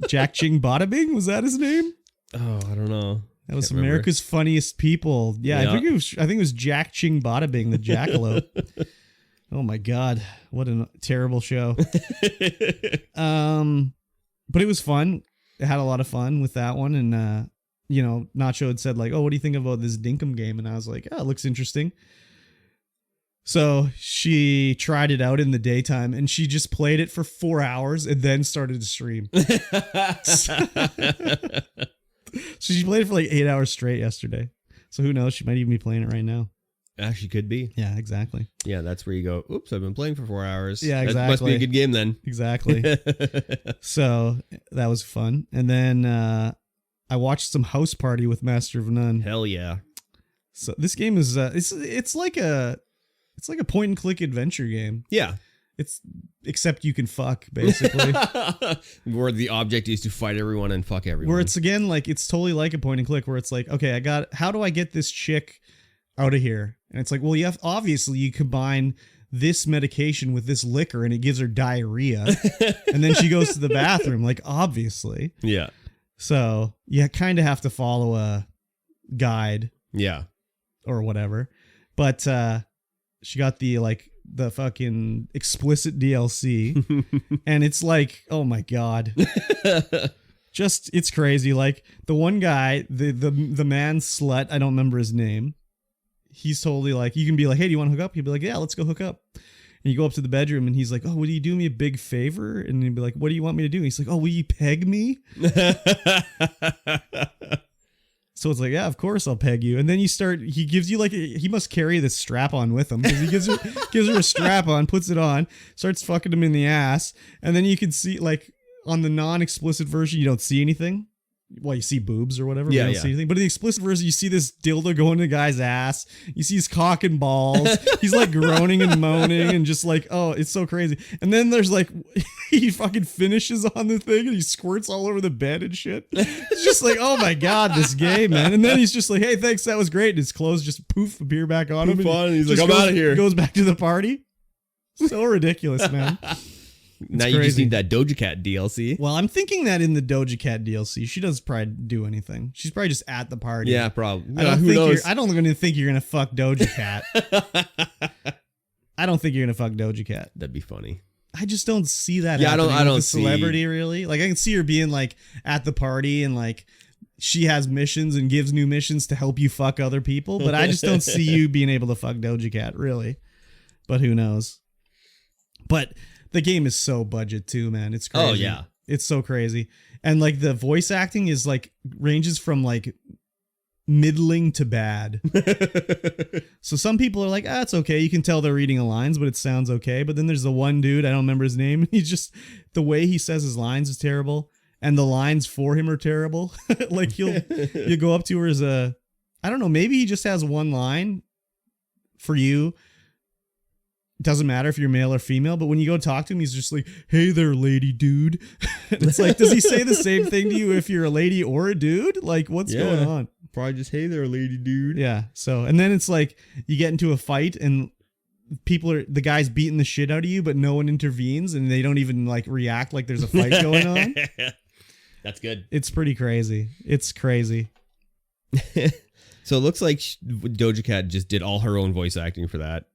Jack Ching Bada Bing? Was that his name? Oh, I don't know. That was America's Funniest People. Yeah, I think it was Jack Ching Bada Bing, the jackalope. Oh my God, what a terrible show. But it was fun. I had a lot of fun with that one, and Nacho had said like, "Oh, what do you think about this Dinkum game?" And I was like, "Oh, it looks interesting." So she tried it out in the daytime, and she just played it for 4 hours and then started to stream. So she played it for like 8 hours straight yesterday. So who knows? She might even be playing it right now. She could be. Yeah, exactly. Yeah, that's where you go, oops, I've been playing for 4 hours. Yeah, exactly. That must be a good game then. Exactly. So that was fun. And then I watched some House Party with Master of None. Hell yeah. So this game is it's like a point and click adventure game. Yeah. It's except you can fuck, basically. Where the object is to fight everyone and fuck everyone. Where it's again like it's totally like a point and click where it's like, okay, how do I get this chick out of here? And it's like, well, obviously you combine this medication with this liquor and it gives her diarrhea. And then she goes to the bathroom, like obviously. Yeah. So you kind of have to follow a guide. Yeah. Or whatever. But she got the fucking explicit DLC. And it's like, oh my God. Just, it's crazy. Like the one guy, the man slut, I don't remember his name. He's totally like, you can be like, hey, do you want to hook up? He'd be like, yeah, let's go hook up. And you go up to the bedroom and he's like, oh, would you do me a big favor? And he'd be like, what do you want me to do? And he's like, oh, will you peg me? So it's like, yeah, of course I'll peg you. And then he gives you he must carry this strap on with him because he gives her a strap on, puts it on, starts fucking him in the ass. And then you can see on the non-explicit version, you don't see anything. Well, you see boobs or whatever. Yeah, you don't see anything. But in the explicit version, you see this dildo going to the guy's ass. You see his cock and balls. He's like groaning and moaning and just like, oh, it's so crazy. And then there's he fucking finishes on the thing and he squirts all over the bed and shit. It's just like, oh my God, this game, man. And then he's just like, hey, thanks, that was great. And his clothes just poof, appear back on him. And he's like, I'm out of here. Goes back to the party. So ridiculous, man. Now you just need that Doja Cat DLC. Well, I'm thinking that in the Doja Cat DLC, she doesn't probably do anything. She's probably just at the party. Yeah, probably. Who knows? I don't think you're gonna fuck Doja Cat. I don't think you're gonna fuck Doja Cat. That'd be funny. I just don't see that. Yeah, happening I don't with see celebrity really. Like I can see her being at the party and she has missions and gives new missions to help you fuck other people. But I just don't see you being able to fuck Doja Cat really. But who knows? But the game is so budget too, man. It's crazy. Oh yeah. It's so crazy. And the voice acting is ranges from middling to bad. So some people are like, it's okay. You can tell they're reading the lines, but it sounds okay. But then there's the one dude, I don't remember his name. He's just, the way he says his lines is terrible. And the lines for him are terrible. You go up to her as I don't know, maybe he just has one line for you. It doesn't matter if you're male or female, but when you go talk to him, he's just like, hey there, lady dude. It's like, does he say the same thing to you if you're a lady or a dude? What's going on? Probably just, hey there, lady dude. Yeah. So, and then it's you get into a fight and the guy's beating the shit out of you, but no one intervenes and they don't even react like there's a fight going on. That's good. It's pretty crazy. It's crazy. So it looks like Doja Cat just did all her own voice acting for that.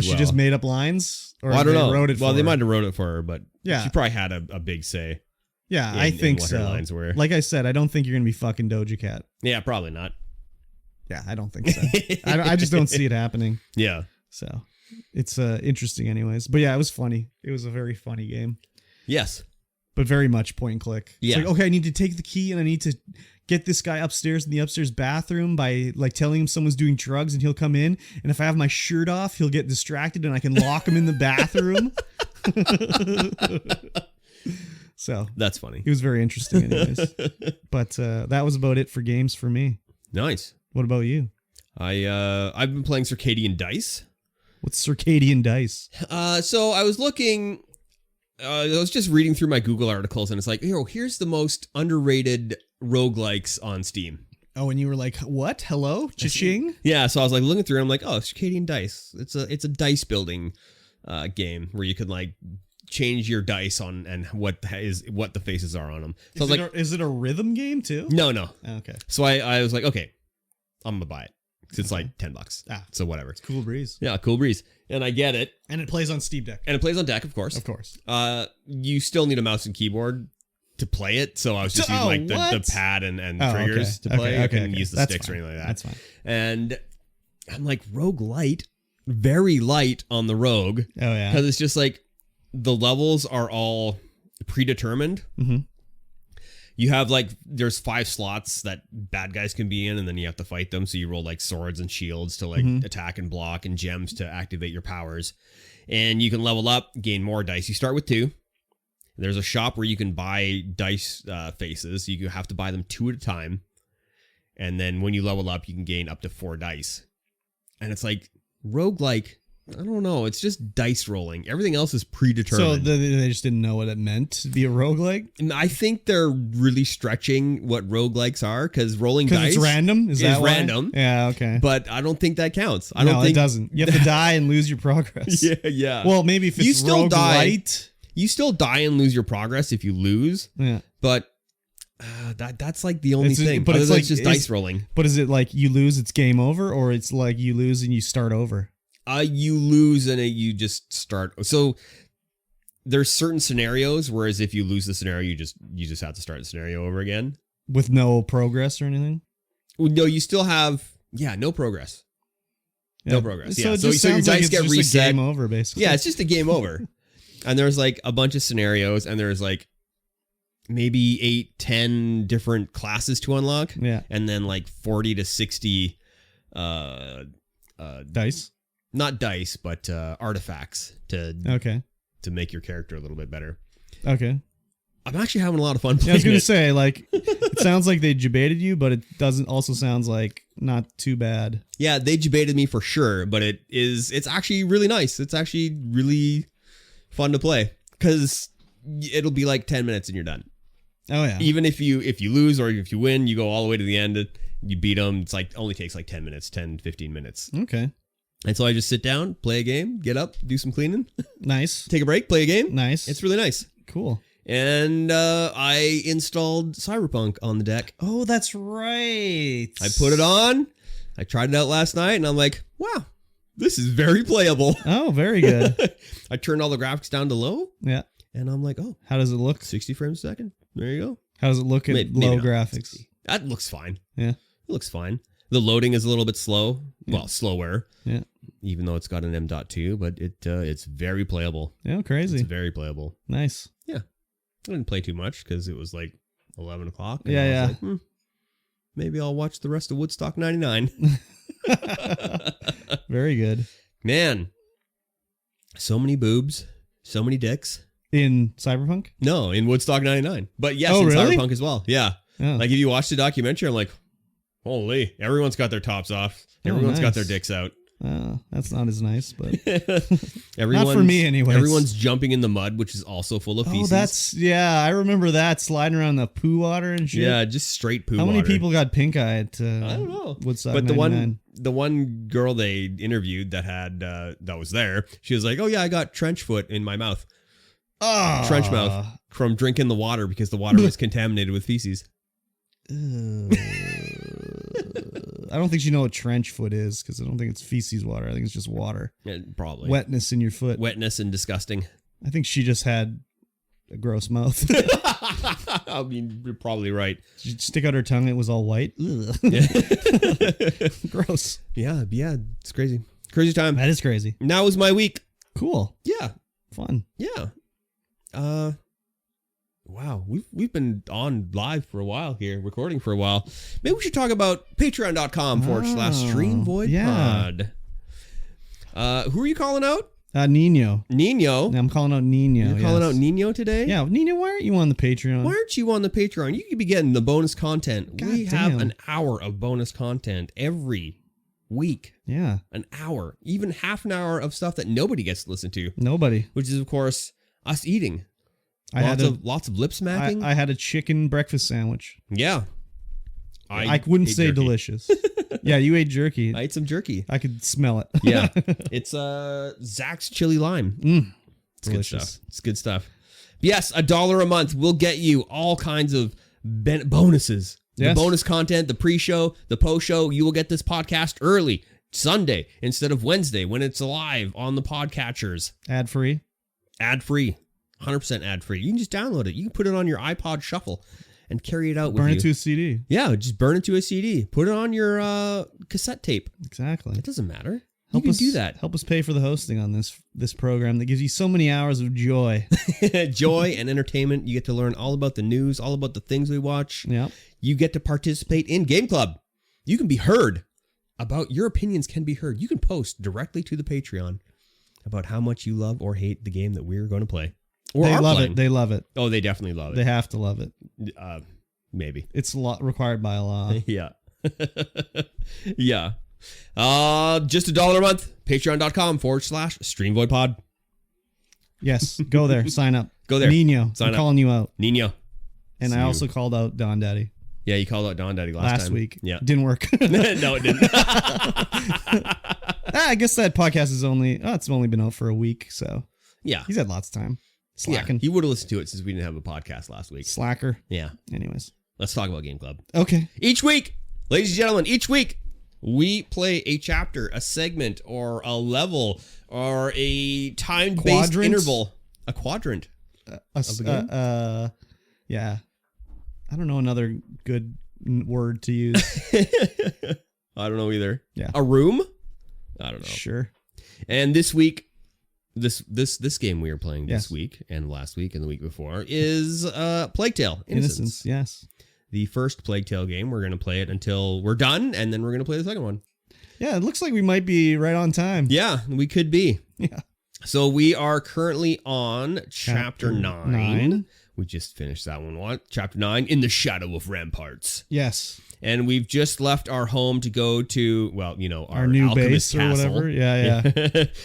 She just made up lines? Or I don't know. Wrote it for they her? might have wrote it for her, but yeah, she probably had a big say. Yeah, I think what so. Her lines were. Like I said, I don't think you're going to be fucking Doja Cat. Yeah, probably not. Yeah, I don't think so. I just don't see it happening. Yeah. So it's interesting anyways. But yeah, it was funny. It was a very funny game. Yes. But very much point and click. Yeah. It's okay, I need to take the key and I need to get this guy upstairs in the upstairs bathroom by telling him someone's doing drugs and he'll come in. And if I have my shirt off, he'll get distracted and I can lock him in the bathroom. So that's funny. It was very interesting anyways. But that was about it for games for me. Nice. What about you? I've been playing Circadian Dice. What's Circadian Dice? So I was looking... I was just reading through my Google articles and it's like, here's the most underrated roguelikes on Steam. Oh, and you were like, what? Hello? Cha-ching? Yeah, so I was looking through and I'm like, Circadian Dice. It's a dice building game where you can change your dice on and what the faces are on them. So is it a rhythm game too? No. Oh, okay. So I was like, okay, I'm gonna buy it. It's $10. So whatever. It's cool breeze. Yeah, cool breeze. And I get it. And it plays on Steam Deck. And it plays on deck, of course. Of course. You still need a mouse and keyboard to play it. So I was just using the pad and triggers to play. I couldn't use the sticks or anything like that. That's fine. And I'm like, rogue light, very light on the rogue. Oh yeah. Because it's just the levels are all predetermined. Mm-hmm. You have there's 5 slots that bad guys can be in, and then you have to fight them. So you roll swords and shields to attack and block, and gems to activate your powers. And you can level up, gain more dice. You start with 2. There's a shop where you can buy dice faces. You have to buy them 2 at a time. And then when you level up, you can gain up to 4 dice. And it's roguelike. I don't know. It's just dice rolling. Everything else is predetermined. So they just didn't know what it meant to be a roguelike? And I think they're really stretching what roguelikes are because rolling dice it's random? Is that random. Yeah, okay. But I don't think that counts. It doesn't. You have to die and lose your progress. Yeah. Well, maybe if it's roguelite. You still die and lose your progress if you lose. Yeah. But That's like the only thing. But it's like just dice rolling. But is it like you lose, it's game over, or it's like you lose and you start over? You lose and you just start. So there's certain scenarios, whereas if you lose the scenario, you just have to start the scenario over again with no progress or anything. No, you still have no progress. Yeah. No progress. So, yeah. So your dice get reset. A game over, basically. Yeah, it's just a game over. And there's like a bunch of scenarios, and there's like maybe 8-10 different classes to unlock. Yeah. And then like 40 to 60 dice. Not dice, but artifacts to make your character a little bit better. Okay. I'm actually having a lot of fun playing I was going to say, like, it sounds like they debated you, but it doesn't also sounds like not too bad. Yeah, they debated me for sure, but it's actually really nice. It's actually really fun to play because it'll be like 10 minutes and you're done. Oh yeah. Even if you lose or if you win, you go all the way to the end. You beat them. It's like only takes like 10 minutes, 10-15 minutes. Okay. And so I just sit down, play a game, get up, do some cleaning. Nice. Take a break, play a game. Nice. It's really nice. Cool. And I installed Cyberpunk on the deck. Oh, that's right. I put it on. I tried it out last night, and I'm like, wow, this is very playable. Oh, very good. I turned all the graphics down to low. Yeah. And I'm like, oh. How does it look? 60 frames a second. There you go. How does it look at low graphics? 60. That looks fine. Yeah. It looks fine. The loading is a little bit slow. Yeah. Well, slower. Yeah. Even though it's got an M.2, but it's very playable. Yeah, crazy. It's very playable. Nice. Yeah. I didn't play too much because it was like 11 o'clock. Yeah, I was like, maybe I'll watch the rest of Woodstock 99. Very good. Man, so many boobs, so many dicks. In Cyberpunk? No, in Woodstock 99. But yes, in really? Cyberpunk as well. Yeah. Oh. Like if you watch the documentary, I'm like, holy, everyone's got their tops off. Everyone's got their dicks out. That's not as nice, but not for me anyway. Everyone's jumping in the mud, which is also full of feces. I remember that, sliding around the poo water and shit. Yeah, just straight poo water. How many people got pink eye at I don't know. Woodstock but 99? the one girl they interviewed that had that was there, she was like, oh yeah, I got trench foot in my mouth. Trench mouth from drinking the water because the water was contaminated with feces. I don't think you know what trench foot is because I don't think it's feces water. I think it's just water. Yeah, probably. Wetness in your foot. Wetness and disgusting. I think she just had a gross mouth. I mean, you're probably right. She'd stick out her tongue. It was all white. Gross. Yeah, it's crazy. Crazy time. That is crazy. Now is my week. Cool. Yeah. Fun. Yeah. Wow, we've been on live for a while here, recording for a while. Maybe we should talk about patreon.com/StreamVoid pod. Who are you calling out? Nino. Nino? I'm calling out Nino. You're calling out Nino today? Yeah, Nino, why aren't you on the Patreon? Why aren't you on the Patreon? You could be getting the bonus content. We have an hour of bonus content every week. Yeah. An hour. Even half an hour of stuff that nobody gets to listen to. Nobody. Which is, of course, us eating. Lots of lip smacking. I had a chicken breakfast sandwich. Yeah. I wouldn't say jerky. Delicious. Yeah, you ate jerky. I ate some jerky. I could smell it. Yeah. It's Zach's chili lime. It's delicious. Good stuff. It's good stuff. Yes, $1 a month will get you all kinds of bonuses. Yes. The bonus content, the pre-show, the post-show. You will get this podcast early, Sunday, instead of Wednesday when it's live on the podcatchers. Ad-free. Ad-free. 100% ad-free. You can just download it. You can put it on your iPod Shuffle and carry it out with you. Burn it to a CD. Yeah, just burn it to a CD. Put it on your cassette tape. Exactly. It doesn't matter. You can do that. Help us pay for the hosting on this program that gives you so many hours of joy. Joy and entertainment. You get to learn all about the news, all about the things we watch. Yeah. You get to participate in Gameclub. You can be heard. Your opinions can be heard. You can post directly to the Patreon about how much you love or hate the game that we're going to play. Or they love playing. it. They love it. Oh, they definitely love it. They have to love it. Maybe. It's required by law. Yeah. Yeah. Just $1 a month. Patreon.com/StreamVoid pod. Yes. Go there. Sign up. Go there. Nino. I'm calling you out. Nino. And I also called out Don Daddy. Yeah, you called out Don Daddy last time. Week. Yeah. Didn't work. No, it didn't. I guess that podcast is it's only been out for a week, so. Yeah. He's had lots of time. Slacking. Yeah, he would have listened to it since we didn't have a podcast last week. Slacker. Yeah. Anyways. let's talk about Gameclub. Okay. Each week, ladies and gentlemen, we play a chapter, a segment, or a level, or a time-based interval. A quadrant of the game? Yeah. I don't know another good word to use. I don't know either. Yeah. A room? I don't know. Sure. And this week, this game we are playing this week and last week and the week before is Plague Tale: Innocence. Yes. The first Plague Tale game. We're going to play it until we're done, and then we're going to play the second one. Yeah, it looks like we might be right on time. Yeah, we could be. Yeah. So we are currently on Chapter 9. We just finished that one. What? Chapter 9, In the Shadow of Ramparts. Yes. And we've just left our home to go to, well, our new Alchemist base Castle. Or whatever. Yeah.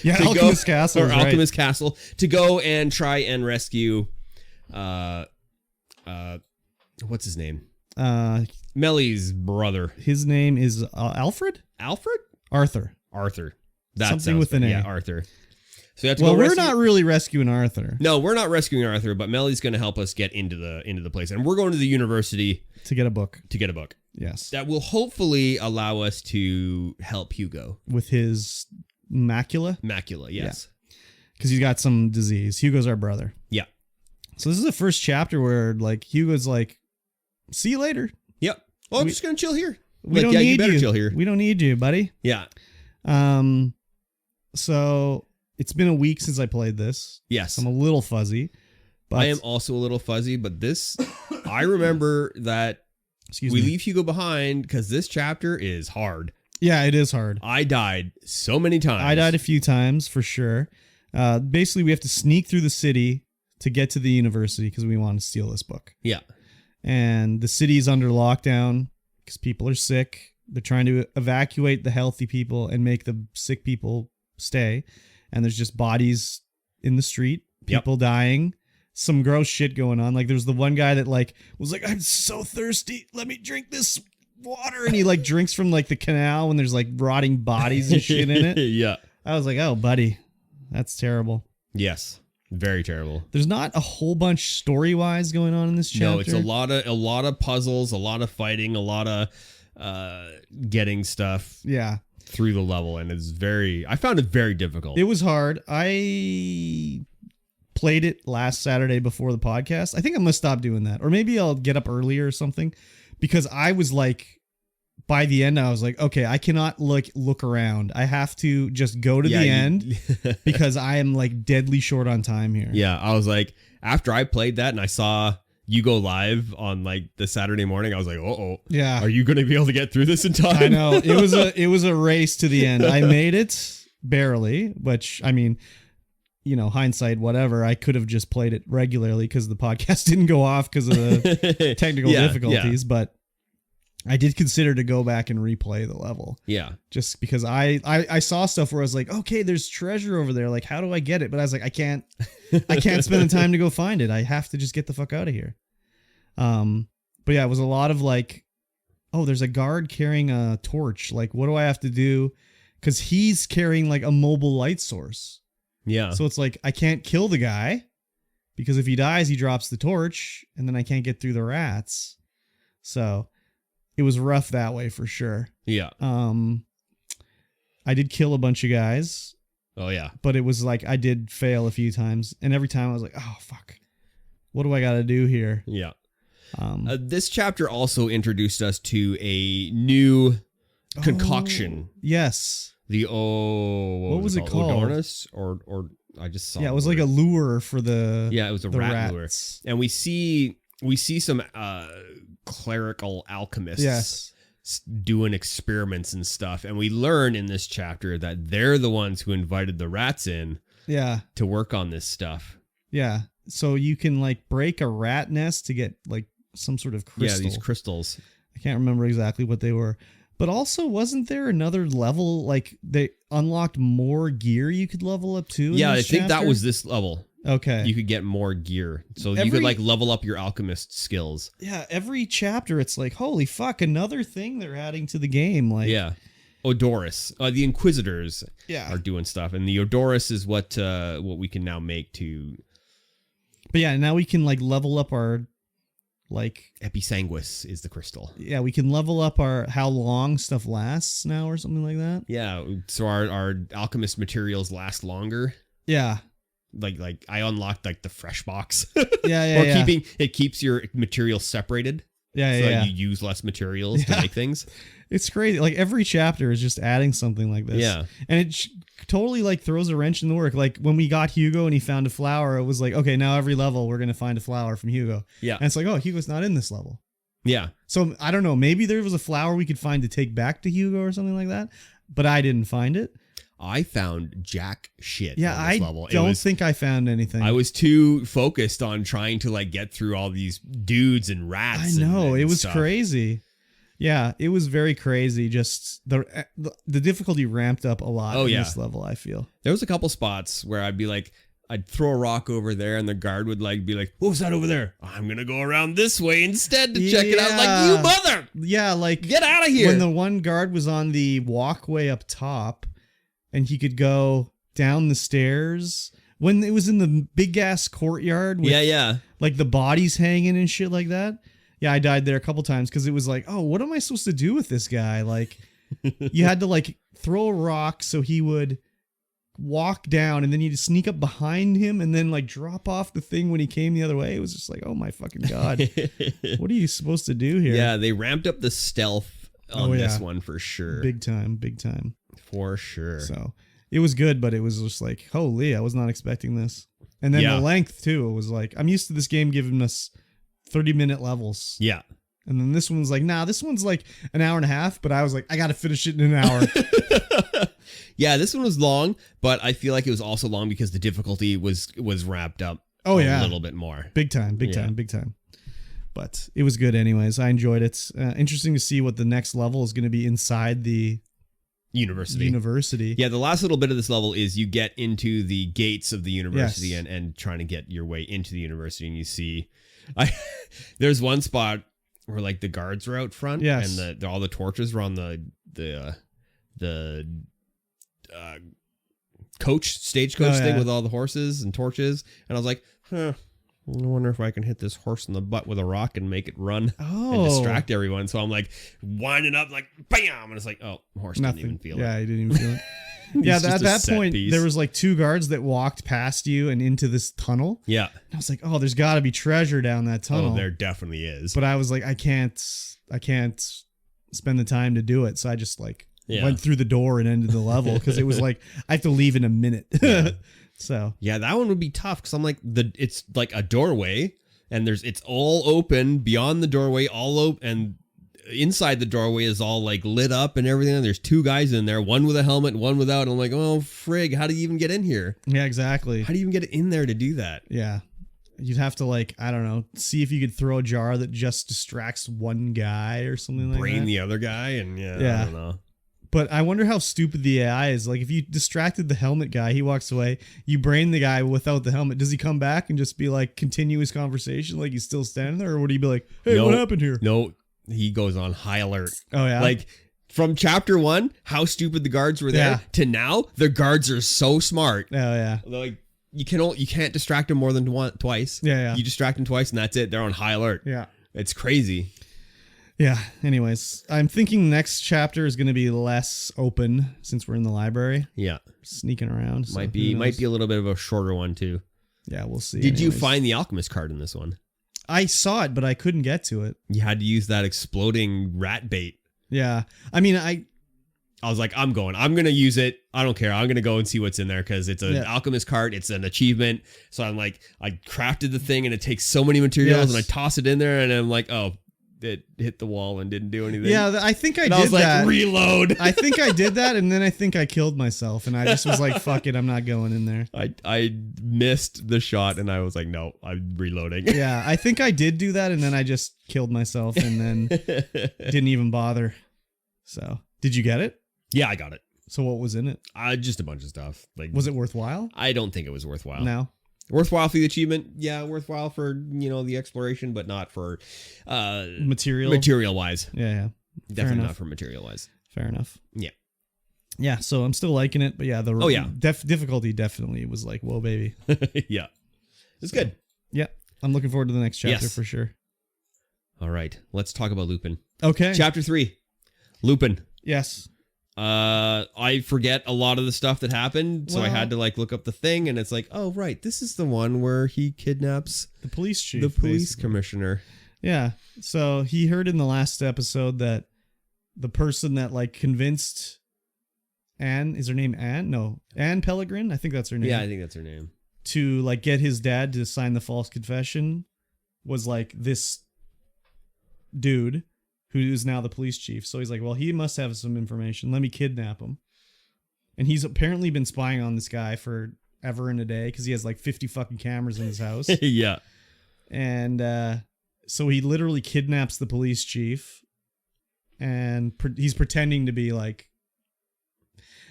Yeah, Alchemist Castle. Or Alchemist Castle, to go and try and rescue, what's his name? Melly's brother. His name is Alfred? Alfred? Arthur. That something with an A. Yeah, Arthur. So you have to well, we're not really rescuing Arthur. No, we're not rescuing Arthur, but Melly's going to help us get into the place, and we're going to the university to get a book. Yes, that will hopefully allow us to help Hugo with his macula. Yes, because he's got some disease. Hugo's our brother. Yeah. So this is the first chapter where Hugo's like, "See you later." Yep. Oh, I'm just gonna chill here. We don't need you. You better chill here. We don't need you, buddy. Yeah. So it's been a week since I played this. Yes. I'm a little fuzzy. But I am also a little fuzzy, but this, I remember that we leave Hugo behind because this chapter is hard. Yeah, it is hard. I died so many times. I died a few times for sure. Basically, we have to sneak through the city to get to the university because we want to steal this book. Yeah. And the city is under lockdown because people are sick. They're trying to evacuate the healthy people and make the sick people stay. And there's just bodies in the street, people dying, some gross shit going on. Like there's the one guy that was like, I'm so thirsty. Let me drink this water. And he drinks from the canal when there's rotting bodies and shit in it. Yeah. I was like, oh, buddy, that's terrible. Yes. Very terrible. There's not a whole bunch story-wise going on in this chapter. No, it's a lot of puzzles, a lot of fighting, a lot of getting stuff through the level, and I found it very difficult. It was hard. I played it last Saturday before the podcast. I think I'm gonna stop doing that, or maybe I'll get up earlier or something, because I was by the end I was like, okay, I cannot look around. I have to just go to the end because I am deadly short on time here. Yeah, I was like, after I played that and I saw you go live on the Saturday morning, I was like, yeah, are you going to be able to get through this in time? I know. It was a race to the end. I made it barely, which, I mean, hindsight, whatever. I could have just played it regularly because the podcast didn't go off because of the technical difficulties, but I did consider to go back and replay the level. Yeah. Just because I saw stuff where I was like, okay, there's treasure over there. How do I get it? But I was like, I can't spend the time to go find it. I have to just get the fuck out of here. But yeah, it was a lot of oh, there's a guard carrying a torch. What do I have to do? Because he's carrying a mobile light source. Yeah. So it's I can't kill the guy because if he dies, he drops the torch and then I can't get through the rats. So it was rough that way for sure. Yeah. I did kill a bunch of guys. Oh yeah. But it was I did fail a few times, and every time I was like, oh fuck, what do I got to do here? Yeah. This chapter also introduced us to a new concoction. Yes. What was it called? Odornis or I just saw. Yeah, it was a lure for the. Yeah, it was a rat lure, and we see some clerical alchemists doing experiments and stuff, and we learn in this chapter that they're the ones who invited the rats in to work on this stuff. Yeah, so you can break a rat nest to get some sort of crystal. Yeah, these crystals. I can't remember exactly what they were, but also wasn't there another level they unlocked more gear you could level up too? Yeah, I think that was this level. Okay. You could get more gear. So you could level up your alchemist skills. Yeah, every chapter it's holy fuck, another thing they're adding to the game. Yeah. Odoris. The Inquisitors are doing stuff. And the Odoris is what we can now make to. But yeah, now we can level up our like Episanguis is the crystal. Yeah, we can level up our how long stuff lasts now or something like that. Yeah, so our alchemist materials last longer. Yeah. Like I unlocked like the fresh box. Yeah. Or it keeps your material separated. Yeah, so that you use less materials to make things. It's crazy. Like every chapter is just adding something like this. Yeah. And it totally like throws a wrench in the work. Like when we got Hugo and he found a flower, it was like, okay, now every level we're going to find a flower from Hugo. Yeah. And it's like, oh, Hugo's not in this level. Yeah. So I don't know. Maybe there was a flower we could find to take back to Hugo or something like that. But I didn't find it. I found jack shit. Yeah, on this level. I don't think I found anything. I was too focused on trying to like get through all these dudes and rats. I know, and it was stuff. crazy. Yeah, it was very crazy. Just the difficulty ramped up a lot in this level, I feel. There was a couple spots where I'd throw a rock over there and the guard would like be like, what was that over there? I'm going to go around this way instead to check it out. Like, you mother. Yeah, like get out of here. When the one guard was on the walkway up top and he could go down the stairs, when it was in the big ass courtyard with like the bodies hanging and shit like that. Yeah, I died there a couple times because it was like, oh, what am I supposed to do with this guy? Like, you had to like throw a rock so he would walk down, and then you just sneak up behind him and then like drop off the thing when he came the other way. It was just like, oh my fucking God. What are you supposed to do here? Yeah, they ramped up the stealth on this one for sure. Big time. For sure. So it was good, but it was just like, holy, I was not expecting this. And then the length too. It was like, I'm used to this game giving us 30-minute levels. Yeah. And then this one's like, nah, this one's like an hour and a half, but I was like, I got to finish it in an hour. Yeah, this one was long, but I feel like it was also long because the difficulty was wrapped up a little bit more. Big time. But it was good anyways. I enjoyed it. Interesting to see what the next level is going to be inside the university. Yeah, the last little bit of this level is you get into the gates of the university and trying to get your way into the university, and you see there's one spot where like the guards are out front and all the torches were on the stagecoach thing with all the horses and torches, and I was like, I wonder if I can hit this horse in the butt with a rock and make it run and distract everyone. So I'm like winding up like bam, and it's like, oh, horse didn't even feel it. Yeah, he didn't even feel it. Yeah, at that point, there was like two guards that walked past you and into this tunnel. Yeah. And I was like, oh, there's got to be treasure down that tunnel. Oh, there definitely is. But I was like, I can't spend the time to do it. So I just like went through the door and ended the level because it was like, I have to leave in a minute. Yeah. So. Yeah, that one would be tough because I'm like, it's like a doorway and it's all open beyond the doorway, all open, and inside the doorway is all like lit up and everything, and there's two guys in there, one with a helmet and one without, and I'm like, oh frig, how do you even get in here? Yeah, exactly. How do you even get in there to do that? Yeah, you'd have to like, I don't know, see if you could throw a jar that just distracts one guy or something like that. Brain the other guy, and I don't know. But I wonder how stupid the AI is. Like if you distracted the helmet guy, he walks away, you brain the guy without the helmet, does he come back and just be like, continue his conversation like he's still standing there, or would he be like, hey, what happened here? No, he goes on high alert. Oh yeah. Like from chapter 1, how stupid the guards were there, to now the guards are so smart. Oh yeah. Like you can't distract them more than twice. Yeah. You distract them twice and that's it. They're on high alert. Yeah. It's crazy. Yeah. Anyways, I'm thinking next chapter is going to be less open since we're in the library. Yeah. Sneaking around. Might be a little bit of a shorter one too. Yeah, we'll see. Did you find the alchemist card in this one? I saw it, but I couldn't get to it. You had to use that exploding rat bait. Yeah. I mean, I was like, I'm going to use it. I don't care. I'm going to go and see what's in there because it's an alchemist card. It's an achievement. So I'm like, I crafted the thing and it takes so many materials and I toss it in there and I'm like, oh, it hit the wall and didn't do anything. Yeah, I think I did that. I was like, reload. I think I did that, and then I think I killed myself, and I just was like, fuck it, I'm not going in there. I missed the shot, and I was like, no, I'm reloading. Yeah, I think I did do that, and then I just killed myself, and then didn't even bother. So, did you get it? Yeah, I got it. So what was in it? Just a bunch of stuff. Like, was it worthwhile? I don't think it was worthwhile. No. Worthwhile for the achievement, yeah. Worthwhile for the exploration, but not for material wise. Yeah. Definitely not for material wise. Fair enough. Yeah. Yeah. So I'm still liking it, but yeah, difficulty definitely was like, whoa, baby. Yeah, it's good. Yeah, I'm looking forward to the next chapter for sure. All right, let's talk about Lupin. Okay. Chapter 3, Lupin. Yes. I forget a lot of the stuff that happened, so I had to like look up the thing, and it's like, oh right, this is the one where he kidnaps the police chief, the police commissioner. Yeah. So he heard in the last episode that the person that like convinced Anne, is her name Anne? No, Anne Pellegrin. I think that's her name. Yeah, I think that's her name. To like get his dad to sign the false confession was like this dude who is now the police chief. So he's like, well, he must have some information. Let me kidnap him. And he's apparently been spying on this guy for ever and a day because he has like 50 fucking cameras in his house. Yeah. And so he literally kidnaps the police chief, and he's pretending to be like,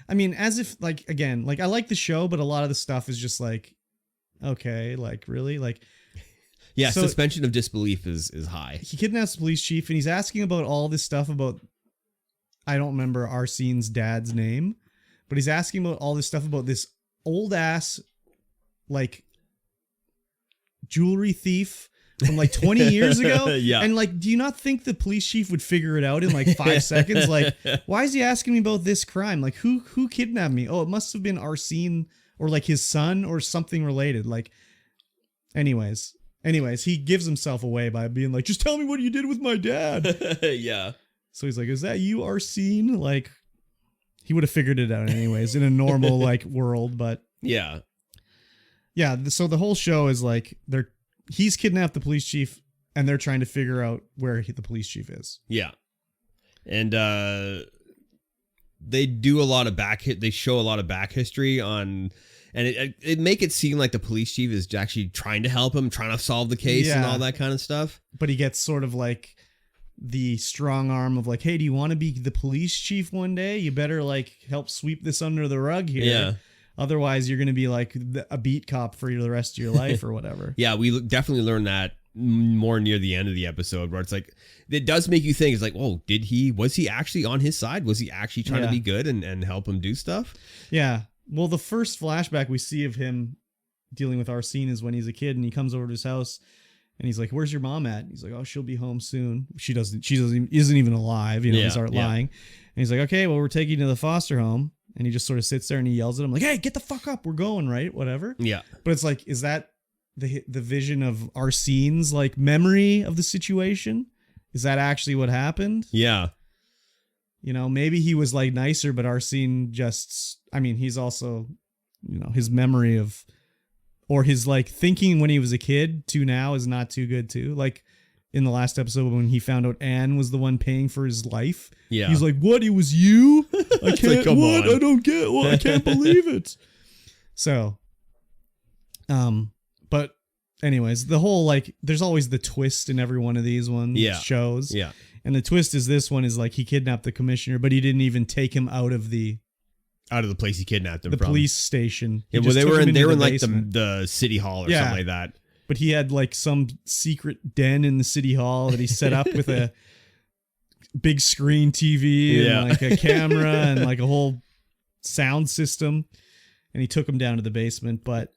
I mean, as if like, again, like I like the show, but a lot of the stuff is just like, okay, like really? Like, yeah, so suspension of disbelief is high. He kidnaps the police chief, and he's asking about all this stuff about, I don't remember Arsene's dad's name, but he's asking about all this stuff about this old ass, like, jewelry thief from like 20 years ago. Yeah. And like, do you not think the police chief would figure it out in like 5 seconds? Like, why is he asking me about this crime? Like, who kidnapped me? Oh, it must have been Arsene or like his son or something related. Like, anyways, he gives himself away by being like, just tell me what you did with my dad. Yeah. So he's like, is that you, Arsene? Like, he would have figured it out anyways in a normal like world, but yeah. Yeah, so the whole show is like he's kidnapped the police chief, and they're trying to figure out where the police chief is. Yeah. And they do a lot of they show a lot of back history on, and it make it seem like the police chief is actually trying to help him, trying to solve the case and all that kind of stuff. But he gets sort of like the strong arm of like, hey, do you want to be the police chief one day? You better like help sweep this under the rug here. Yeah. Otherwise, you're going to be like a beat cop for the rest of your life or whatever. Yeah, we definitely learned that more near the end of the episode, where it's like, it does make you think, it's like, oh, was he actually on his side? Was he actually trying to be good and help him do stuff? Yeah. Well, the first flashback we see of him dealing with Arsene is when he's a kid, and he comes over to his house, and he's like, where's your mom at? And he's like, oh, she'll be home soon. She isn't even alive. They start lying. And he's like, okay, well, we're taking you to the foster home. And he just sort of sits there and he yells at him like, hey, get the fuck up. We're going, right? Whatever. Yeah. But it's like, is that the vision of Arsene's like memory of the situation? Is that actually what happened? Yeah. Maybe he was like nicer, but Arsene he's also, his memory of, or his like thinking when he was a kid to now is not too good too. Like in the last episode when he found out Anne was the one paying for his life. Yeah. He's like, what? It was you? I can't, like, what? On. I don't get what? I can't believe it. So, but anyways, the whole, like, there's always the twist in every one of these shows. Yeah. And the twist is this one is like, he kidnapped the commissioner, but he didn't even take him out of the place he kidnapped him from. The police station. Yeah, well, they were in like the city hall or something like that. But he had like some secret den in the city hall that he set up with a big screen TV and like a camera and like a whole sound system. And he took him down to the basement. But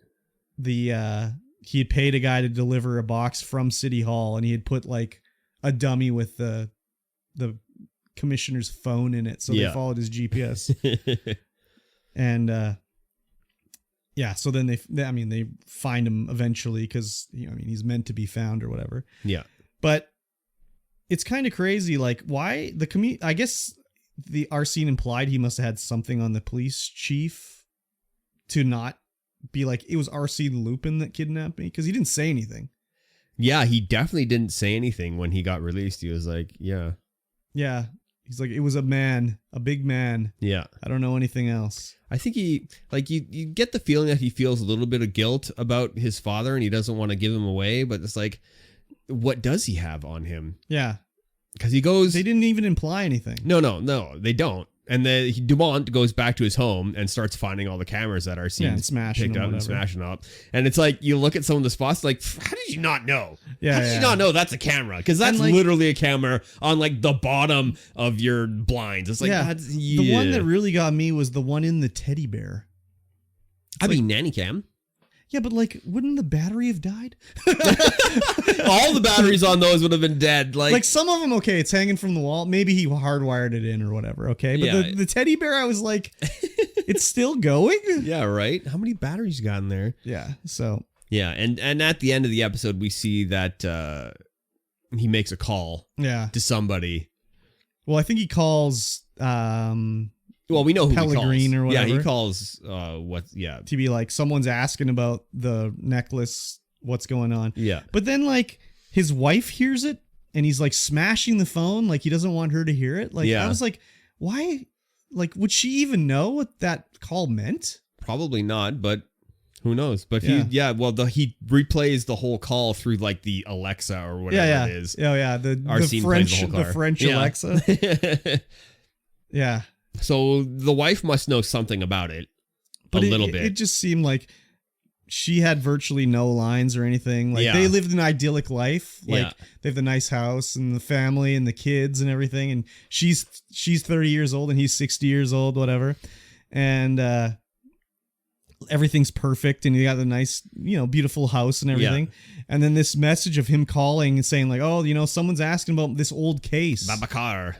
he had paid a guy to deliver a box from City Hall, and he had put like a dummy with the commissioner's phone in it. So they followed his GPS. And yeah, so then they find him eventually because he's meant to be found or whatever. Yeah, but it's kind of crazy. Like, why I guess the Arsene implied he must have had something on the police chief to not be like, it was Arsene Lupin that kidnapped me, because he didn't say anything. Yeah, he definitely didn't say anything when he got released. He was like, yeah. He's like, it was a big man. Yeah. I don't know anything else. I think you get the feeling that he feels a little bit of guilt about his father, and he doesn't want to give him away, but it's like, what does he have on him? Yeah. Because he goes... They didn't even imply anything. No, they don't. And then Dumont goes back to his home and starts finding all the cameras that are seen picked up and smashing up. And it's like, you look at some of the spots, like, how did you not know? Yeah, how did you not know that's a camera? Because that's like, literally a camera on like the bottom of your blinds. It's like, the one that really got me was the one in the teddy bear. Nanny cam. Yeah, but like, wouldn't the battery have died? All the batteries on those would have been dead. Like some of them, okay, it's hanging from the wall. Maybe he hardwired it in or whatever, okay? But the teddy bear, I was like, it's still going? Yeah, right? How many batteries you got in there? Yeah, so... Yeah, and at the end of the episode, we see that he makes a call to somebody. Well, I think he calls... well, we know who Pellegrine he calls. Or whatever. Yeah, he calls to be like, someone's asking about the necklace, what's going on. Yeah. But then like his wife hears it and he's like smashing the phone, like he doesn't want her to hear it. Like I was like, why? Like, would she even know what that call meant? Probably not, but who knows? But he replays the whole call through like the Alexa or whatever it is. Oh yeah, the French Alexa. Yeah. So the wife must know something about it, but a little bit. It just seemed like she had virtually no lines or anything. Like they lived an idyllic life. Like they have the nice house and the family and the kids and everything. And she's 30 years old and he's 60 years old, whatever. And everything's perfect and you got the nice, beautiful house and everything. Yeah. And then this message of him calling and saying like, oh, someone's asking about this old case. Babacar.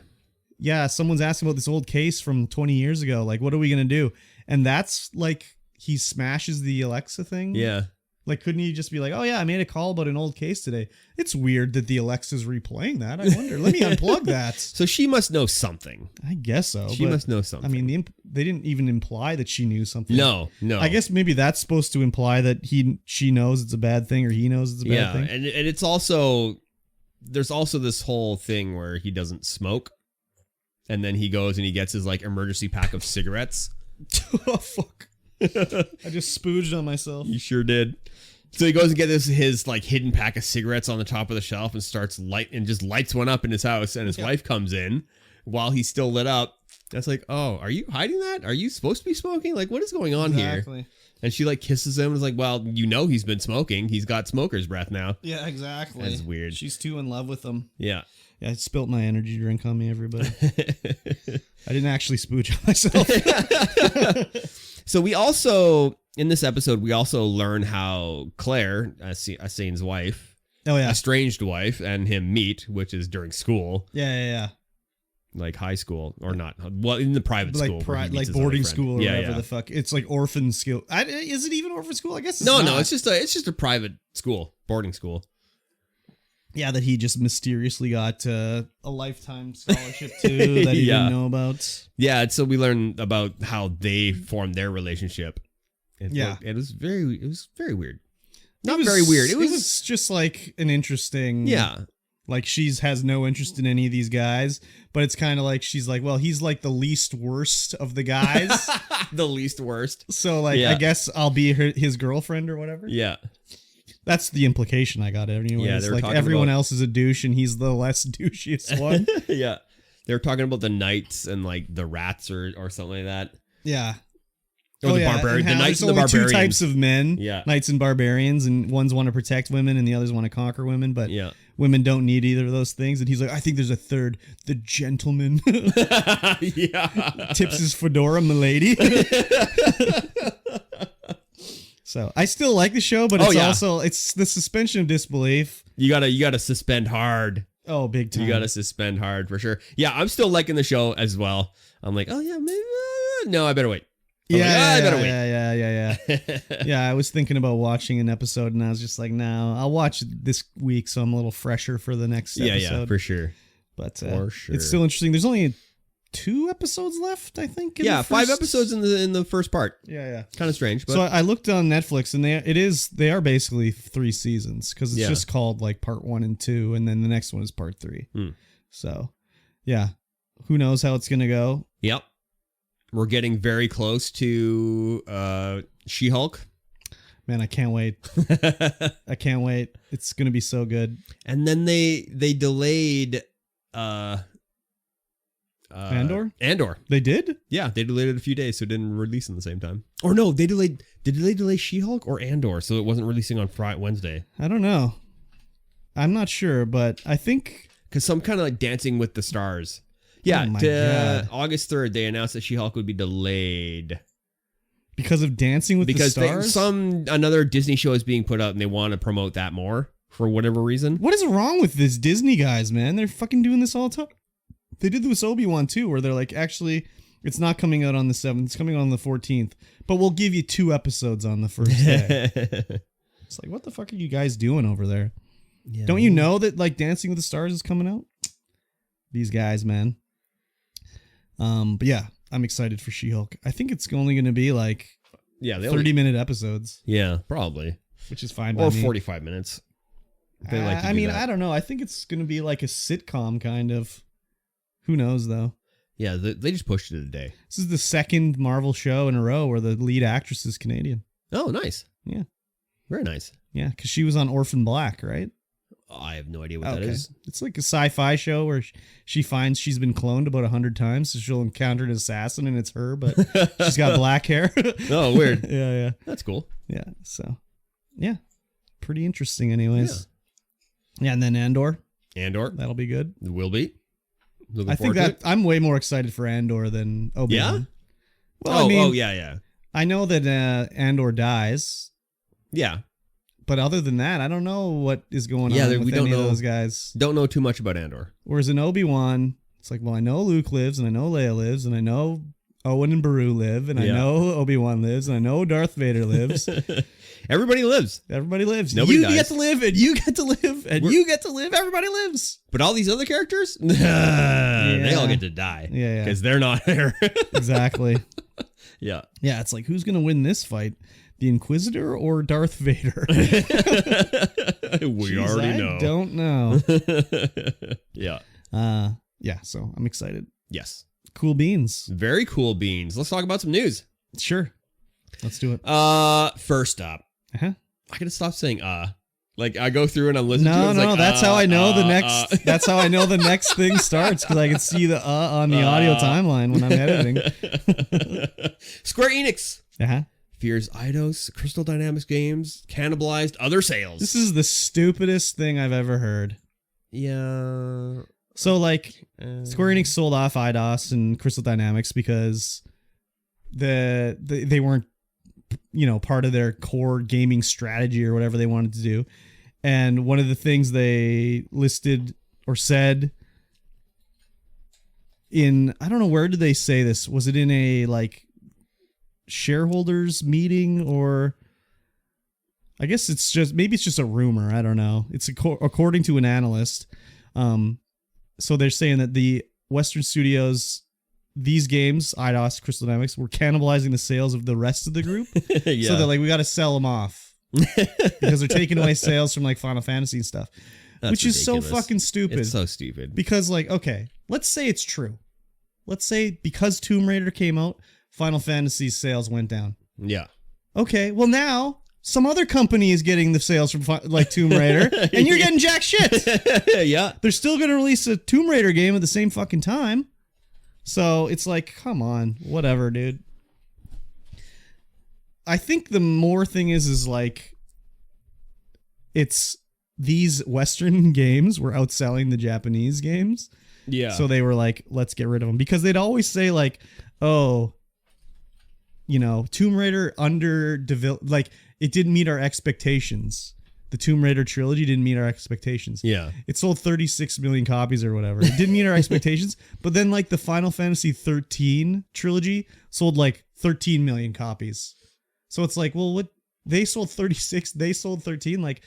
Yeah, someone's asking about this old case from 20 years ago. Like, what are we going to do? And that's like, he smashes the Alexa thing. Yeah. Like, couldn't he just be like, oh yeah, I made a call about an old case today. It's weird that the Alexa's replaying that. I wonder, let me unplug that. So she must know something. I guess so. She must know something. I mean, they didn't even imply that she knew something. No. I guess maybe that's supposed to imply that she knows it's a bad thing or he knows it's a bad thing. And it's also, there's also this whole thing where he doesn't smoke. And then he goes and he gets his like emergency pack of cigarettes. Oh, fuck. I just spooged on myself. You sure did. So he goes and gets his like hidden pack of cigarettes on the top of the shelf and just lights one up in his house. And his wife comes in while he's still lit up. That's like, oh, are you hiding that? Are you supposed to be smoking? Like, what is going on here? And she like kisses him and is like, well, he's been smoking. He's got smoker's breath now. Yeah, exactly. That's weird. She's too in love with him. Yeah. Yeah, I spilt my energy drink on me, everybody. I didn't actually spooch on myself. So we also, in this episode, we also learn how Claire, Asane's wife, estranged wife, and him meet, which is during school. Yeah. Like high school, or not. Well, in the private school. Like boarding school or whatever the fuck. It's like orphan school. Is it even orphan school? I guess it's not. No, it's just a private school, boarding school. Yeah, that he just mysteriously got a lifetime scholarship to that he didn't know about. Yeah, so we learn about how they formed their relationship. It was very weird. Not very weird. It was just like an interesting. Yeah. Like has no interest in any of these guys, but it's kind of like she's like, well, he's like the least worst of the guys. The least worst. So like, I guess I'll be his girlfriend or whatever. Yeah. That's the implication I got. Anyways. Yeah, like everyone else is a douche and he's the less douchiest one. Yeah. They were talking about the knights and like the rats or something like that. Yeah. Or the barbarians. The knights and the barbarians. There's only two types of men. Yeah. Knights and barbarians, and ones want to protect women and the others want to conquer women, but women don't need either of those things. And he's like, I think there's a third, the gentleman. Yeah. Tips his fedora, milady. So I still like the show, but it's the suspension of disbelief. You gotta suspend hard. Oh, big time. You gotta suspend hard for sure. Yeah, I'm still liking the show as well. I'm like, oh yeah, maybe no, I better wait. I better wait. Yeah. Yeah, I was thinking about watching an episode, and I was just like, no, I'll watch this week, so I'm a little fresher for the next episode. Yeah, for sure. But it's still interesting. There's only 2 episodes left, I think. 5 episodes in the first part. Yeah. Kind of strange. But so I looked on Netflix, and they are basically 3 seasons because it's just called like part 1 and 2, and then the next one is part 3. So, yeah, who knows how it's gonna go? Yep. We're getting very close to She-Hulk. Man, I can't wait. I can't wait. It's going to be so good. And then they delayed Andor? Andor. They did? Yeah, they delayed it a few days so it didn't release in the same time. Or no, did they delay She-Hulk or Andor so it wasn't releasing on Wednesday? I don't know. I'm not sure, but I think... Because some kind of like Dancing with the Stars. Yeah, God. August 3rd, they announced that She-Hulk would be delayed Because of Dancing with the Stars? Another Disney show is being put up and they want to promote that more for whatever reason. What is wrong with this Disney guys, man? They're fucking doing this all the time. They did this Obi-Wan too, where they're like, actually, it's not coming out on the 7th, it's coming out on the 14th, but we'll give you 2 episodes on the first day. It's like, what the fuck are you guys doing over there? Yeah. Don't you know that like Dancing with the Stars is coming out? These guys, man. But yeah, I'm excited for She-Hulk. I think it's only going to be like 30-minute episodes. Yeah, probably. Which is fine by me. Or 45 minutes. I don't know. I think it's going to be like a sitcom kind of. Who knows, though? Yeah, they just pushed it a day. This is the second Marvel show in a row where the lead actress is Canadian. Oh, nice. Yeah. Very nice. Yeah, because she was on Orphan Black, right? I have no idea what that is. It's like a sci-fi show where she finds she's been cloned about 100 times, so she'll encounter an assassin and it's her, but she's got black hair. Oh, weird. Yeah. That's cool. Yeah, so, yeah. Pretty interesting anyways. Yeah, and then Andor. That'll be good. It will be. I think that I'm way more excited for Andor than Obi-Wan. Yeah? Well, yeah. I know that Andor dies. Yeah. But other than that, I don't know what is going on with any of those guys. Don't know too much about Andor. Whereas in Obi-Wan, it's like, well, I know Luke lives, and I know Leia lives, and I know Owen and Beru live, and I know Obi-Wan lives, and I know Darth Vader lives. Everybody lives. Everybody lives. Nobody dies. You get to live, and you get to live, and you get to live. Everybody lives. But all these other characters, they all get to die. Yeah. Because they're not there. Exactly. Yeah. Yeah, it's like, who's going to win this fight? The Inquisitor or Darth Vader? We already know. I don't know. Yeah. Yeah, so I'm excited. Yes. Cool beans. Very cool beans. Let's talk about some news. Sure. Let's do it. First up. I gotta stop saying like I go through and I'm listening to it. No, like, that's how I know the next that's how I know the next thing starts, because I can see the on the audio timeline when I'm editing. Sqweenix fears Eidos, Crystal Dynamics games cannibalized other sales. This is the stupidest thing I've ever heard. Yeah. So like Sqweenix sold off Eidos and Crystal Dynamics because they weren't, part of their core gaming strategy or whatever they wanted to do. And one of the things they listed or said in, I don't know, where did they say this? Was it in a like shareholders meeting, or I guess maybe it's just a rumor. I don't know. It's according to an analyst. So they're saying that the Western studios, these games, Eidos, Crystal Dynamics, were cannibalizing the sales of the rest of the group. Yeah. So they're like, we got to sell them off because they're taking away sales from like Final Fantasy and stuff. That's which ridiculous. Is so fucking stupid. It's so stupid. Because like, okay, let's say it's true. Let's say because Tomb Raider came out, Final Fantasy's sales went down. Yeah. Okay, well now some other company is getting the sales from like Tomb Raider, and you're getting jack shit. Yeah. They're still going to release a Tomb Raider game at the same fucking time. So it's like, come on, whatever, dude. I think the more thing is like, it's these Western games were outselling the Japanese games. Yeah. So they were like, let's get rid of them. Because they'd always say like, oh, Tomb Raider like, it didn't meet our expectations. The Tomb Raider trilogy didn't meet our expectations. Yeah. It sold 36 million copies or whatever. It didn't meet our expectations. But then like the Final Fantasy 13 trilogy sold like 13 million copies. So it's like, well, what they sold 36, they sold 13. Like,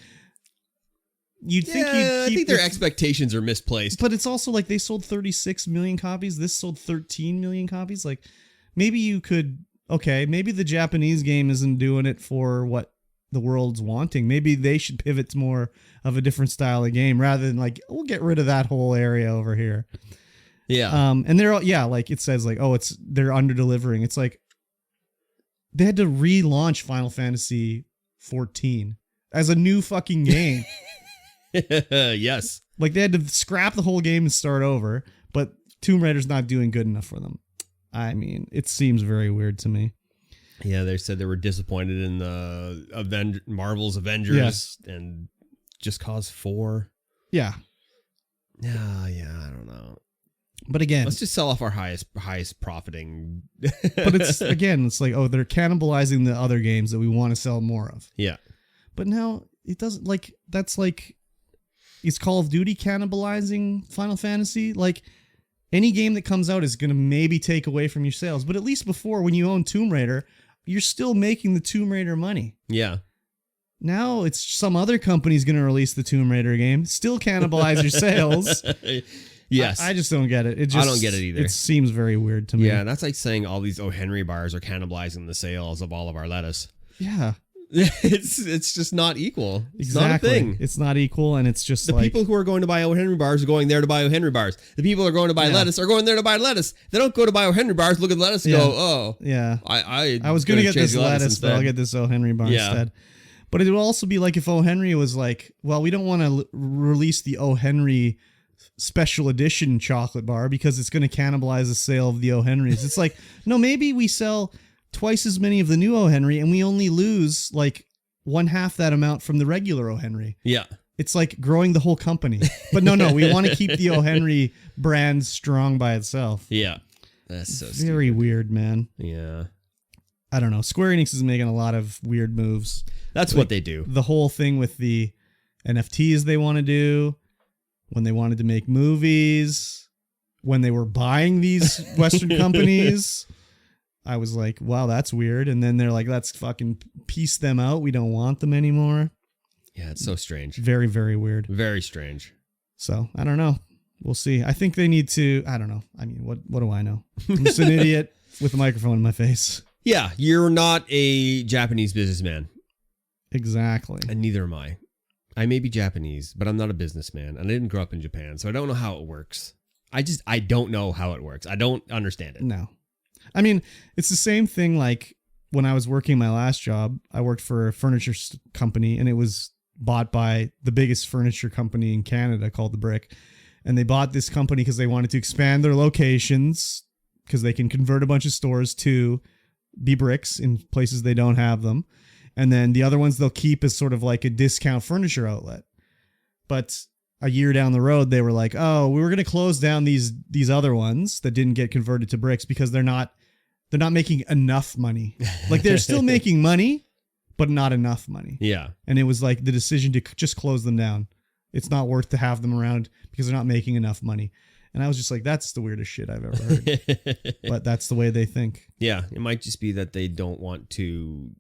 you'd think you'd keep I think their expectations are misplaced. But it's also like they sold 36 million copies. This sold 13 million copies. Like, maybe you could, okay, maybe the Japanese game isn't doing it for what the world's wanting. Maybe they should pivot to more of a different style of game rather than like, we'll get rid of that whole area over here. Yeah. And they're all, like it says like, oh, they're under delivering. It's like they had to relaunch Final Fantasy 14 as a new fucking game. Yes. Like they had to scrap the whole game and start over, but Tomb Raider's not doing good enough for them. I mean, it seems very weird to me. Yeah, they said they were disappointed in the Marvel's Avengers and Just Cause 4. Yeah. Yeah, I don't know. But again, let's just sell off our highest profiting. But it's like, oh, they're cannibalizing the other games that we want to sell more of. Yeah. But now it doesn't, like, that's like, is Call of Duty cannibalizing Final Fantasy? Like, any game that comes out is going to maybe take away from your sales. But at least before, when you own Tomb Raider, you're still making the Tomb Raider money. Yeah. Now it's some other company's going to release the Tomb Raider game, still cannibalize your sales. Yes. I just don't get it. I don't get it either. It seems very weird to me. Yeah, that's like saying all these O. Henry bars are cannibalizing the sales of all of our lettuce. Yeah. It's just not equal. It's exactly. not a thing. It's not equal, and it's just the people who are going to buy O. Henry bars are going there to buy O. Henry bars. The people who are going to buy lettuce are going there to buy lettuce. They don't go to buy O. Henry bars, look at the lettuce and go, oh. Yeah. I was going to get this lettuce, but I'll get this O. Henry bar instead. But it would also be like if O. Henry was like, well, we don't want to release the O. Henry special edition chocolate bar because it's going to cannibalize the sale of the O. Henrys. It's like, no, maybe we sell twice as many of the new O. Henry and we only lose like 1/2 that amount from the regular O. Henry. Yeah. It's like growing the whole company. But no, we want to keep the O. Henry brand strong by itself. Yeah. That's so very stupid. Weird, man. Yeah. I don't know. Sqweenix is making a lot of weird moves. That's what they do. The whole thing with the NFTs they want to do, when they wanted to make movies, when they were buying these Western companies, I was like, wow, that's weird. And then they're like, let's fucking piece them out. We don't want them anymore. Yeah, it's so strange. Very, very weird. Very strange. So, I don't know. We'll see. I think they need to, I don't know. I mean, what do I know? I'm just an idiot with a microphone in my face. Yeah, you're not a Japanese businessman. Exactly. And neither am I. I may be Japanese, but I'm not a businessman. And I didn't grow up in Japan, so I don't know how it works. I don't know how it works. I don't understand it. No. I mean, it's the same thing like when I was working my last job. I worked for a furniture company, and it was bought by the biggest furniture company in Canada called The Brick. And they bought this company because they wanted to expand their locations because they can convert a bunch of stores to be bricks in places they don't have them. And then the other ones they'll keep as sort of like a discount furniture outlet. But a year down the road, they were like, oh, we were going to close down these other ones that didn't get converted to bricks because they're not making enough money. Like they're still making money, but not enough money. Yeah. And it was like the decision to just close them down. It's not worth to have them around because they're not making enough money. And I was just like, that's the weirdest shit I've ever heard. But that's the way they think. Yeah. It might just be that they don't want to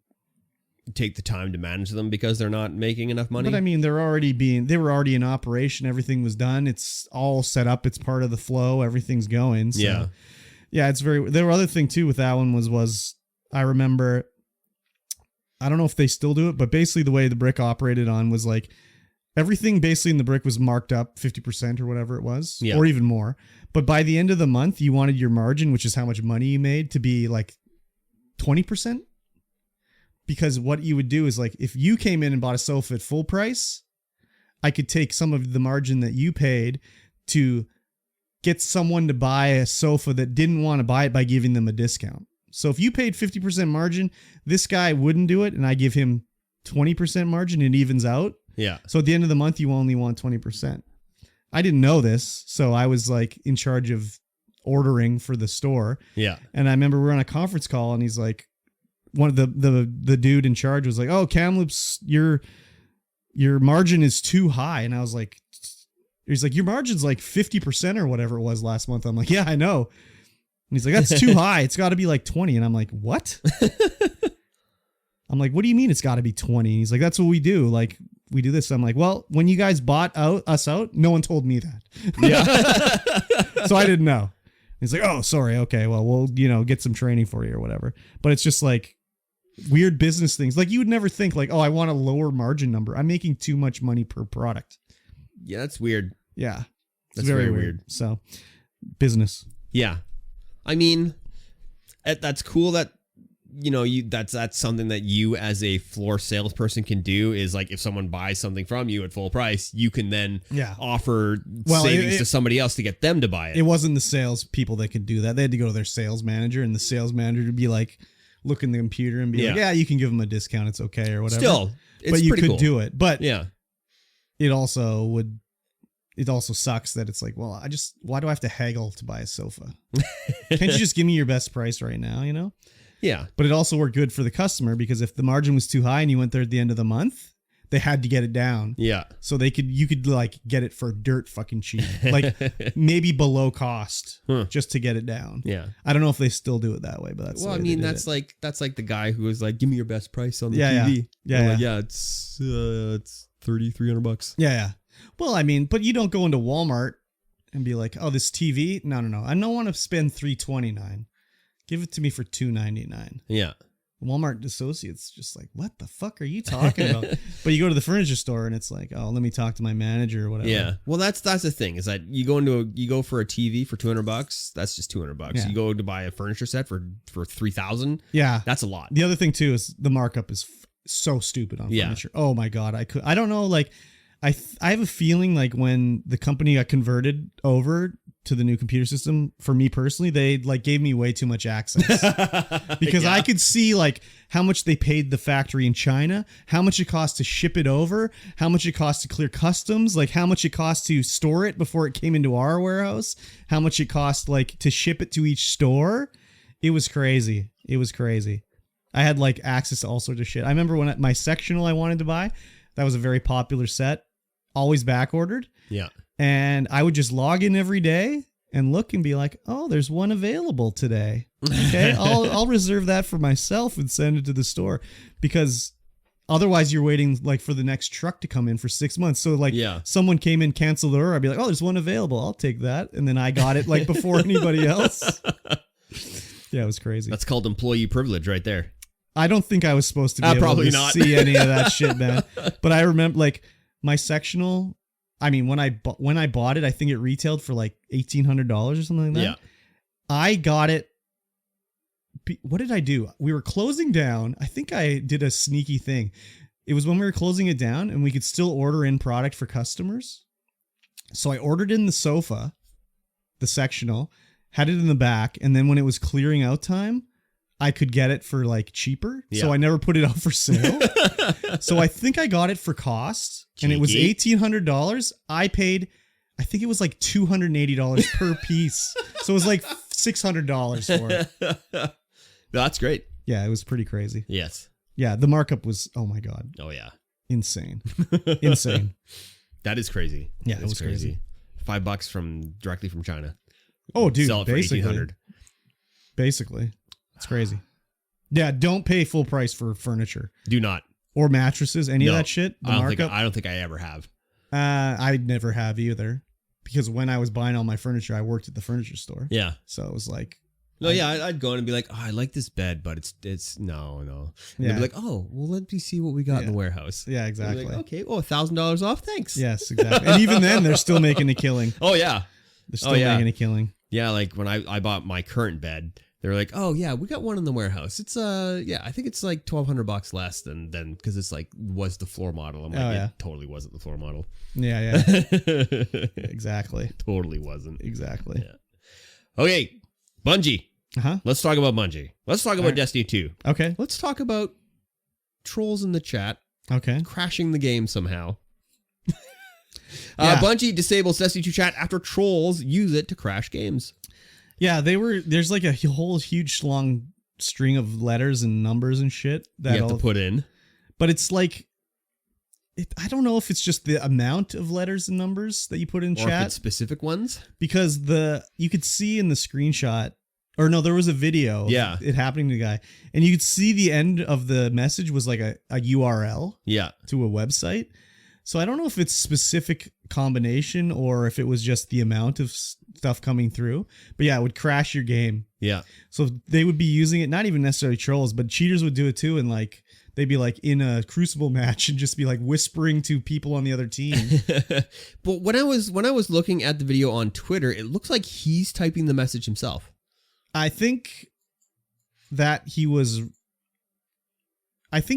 take the time to manage them because they're not making enough money. But I mean, they were already in operation. Everything was done. It's all set up. It's part of the flow. Everything's going. So, yeah, it's there were other thing too with that one was I remember, I don't know if they still do it, but basically the way the Brick operated on was like everything basically in the Brick was marked up 50% or whatever it was, or even more. But by the end of the month, you wanted your margin, which is how much money you made, to be like 20%. Because what you would do is like, if you came in and bought a sofa at full price, I could take some of the margin that you paid to get someone to buy a sofa that didn't want to buy it by giving them a discount. So if you paid 50% margin, this guy wouldn't do it, and I give him 20% margin, it evens out. Yeah. So at the end of the month, you only want 20%. I didn't know this, so I was like in charge of ordering for the store. Yeah. And I remember we were on a conference call, and he's like, one of the dude in charge was like, oh, Kamloops, your margin is too high. And I was like, he's like, your margin's like 50% or whatever it was last month. I'm like, yeah, I know. And he's like, that's too high. It's got to be like 20. And I'm like, what? I'm like, what do you mean it's got to be 20? And he's like, that's what we do. Like, we do this. I'm like, well, when you guys bought us out, no one told me that. Yeah. So I didn't know. He's like, oh, sorry. Okay, well, we'll, get some training for you or whatever. But it's just like weird business things. Like you would never think like, oh, I want a lower margin number. I'm making too much money per product. Yeah, that's weird. Yeah. That's very weird. So business. Yeah. I mean, that's cool that, that's something that you as a floor salesperson can do is like if someone buys something from you at full price, you can then offer savings to somebody else to get them to buy it. It wasn't the sales people that could do that. They had to go to their sales manager, and the sales manager would be like, look in the computer and be like, yeah, you can give them a discount. It's okay or whatever. Still, it's but you pretty could cool. do it. But yeah, it also would, it also sucks that it's like, well, why do I have to haggle to buy a sofa? Can't you just give me your best price right now, you know? Yeah. But it also worked good for the customer because if the margin was too high and you went there at the end of the month, they had to get it down. Yeah. So you could like get it for dirt fucking cheap. Like maybe below cost just to get it down. Yeah. I don't know if they still do it that way, but that's well, I mean, that's like the guy who was like, give me your best price on the TV. Yeah. It's $3,300. Yeah. Well, I mean, but you don't go into Walmart and be like, oh, this TV. No. I don't want to spend $329. Give it to me for $299. Yeah. Walmart associates just like, what the fuck are you talking about? But you go to the furniture store and it's like, oh, let me talk to my manager or whatever. Yeah. Well, that's the thing is that you go for a TV for $200. That's just $200. Yeah. You go to buy a furniture set for $3,000. Yeah. That's a lot. The other thing too is the markup is so stupid on furniture. Oh my God. I don't know. Like I have a feeling like when the company got converted over to the new computer system, for me personally, they like gave me way too much access because I could see like how much they paid the factory in China, how much it cost to ship it over, how much it cost to clear customs, like how much it cost to store it before it came into our warehouse, how much it cost like to ship it to each store. It was crazy. I had like access to all sorts of shit. I remember when my sectional I wanted to buy, that was a very popular set, always back ordered. Yeah. And I would just log in every day and look and be like, oh, there's one available today. Okay, I'll reserve that for myself and send it to the store because otherwise you're waiting like for the next truck to come in for 6 months. So like someone came in, canceled the order. I'd be like, oh, there's one available. I'll take that. And then I got it like before anybody else. Yeah, it was crazy. That's called employee privilege right there. I don't think I was supposed to be able probably to not. see any of that shit, man. But I remember like my sectional. I mean, when I bought it, I think it retailed for like $1,800 or something like that. Yeah. I got it. What did I do? We were closing down. I think I did a sneaky thing. It was when we were closing it down and we could still order in product for customers. So I ordered in the sofa, the sectional, had it in the back. And then when it was clearing out time, I could get it for like cheaper. Yeah. So I never put it out for sale. So I think I got it for cost and it was $1,800. I paid, I think it was like $280 per piece. So it was like $600 for it. That's great. Yeah, it was pretty crazy. Yes. Yeah, the markup was, oh my God. Oh yeah. Insane. Insane. That is crazy. Yeah, it was crazy. $5 directly from China. Oh, dude, sell it for $1,800. Basically. It's crazy. Yeah, don't pay full price for furniture. Do not. Or mattresses, any of that shit. The markup. I don't think I ever have. I never have either. Because when I was buying all my furniture, I worked at the furniture store. Yeah. So it was like... I'd go in and be like, oh, I like this bed, but it's no. And they'd be like, oh, well, let me see what we got in the warehouse. Yeah, exactly. Like, okay, $1,000 off, thanks. Yes, exactly. And even then, they're still making a killing. Oh, yeah. They're still making a killing. Yeah, like when I bought my current bed, they were like, oh, yeah, we got one in the warehouse. It's, I think it's like $1,200 less than because it's like, was the floor model. I'm like, it totally wasn't the floor model. Yeah. Exactly. Totally wasn't. Exactly. Yeah. Okay, Bungie. Uh-huh. Let's talk about Bungie. Let's talk about Destiny 2. Okay. Let's talk about trolls in the chat. Okay. Crashing the game somehow. Bungie disables Destiny 2 chat after trolls use it to crash games. Yeah, there's like a whole huge long string of letters and numbers and shit that you have to put in. But it's like, I don't know if it's just the amount of letters and numbers that you put in chat. Or if it's specific ones. Because you could see in the screenshot, or no, there was a video of it happening to the guy. And you could see the end of the message was like a URL to a website. So I don't know if it's specific combination or if it was just the amount of stuff coming through. But yeah, it would crash your game. Yeah. So they would be using it, not even necessarily trolls, but cheaters would do it too. And like, they'd be like in a Crucible match and just be like whispering to people on the other team. But when I was looking at the video on Twitter, it looks like he's typing the message himself. I think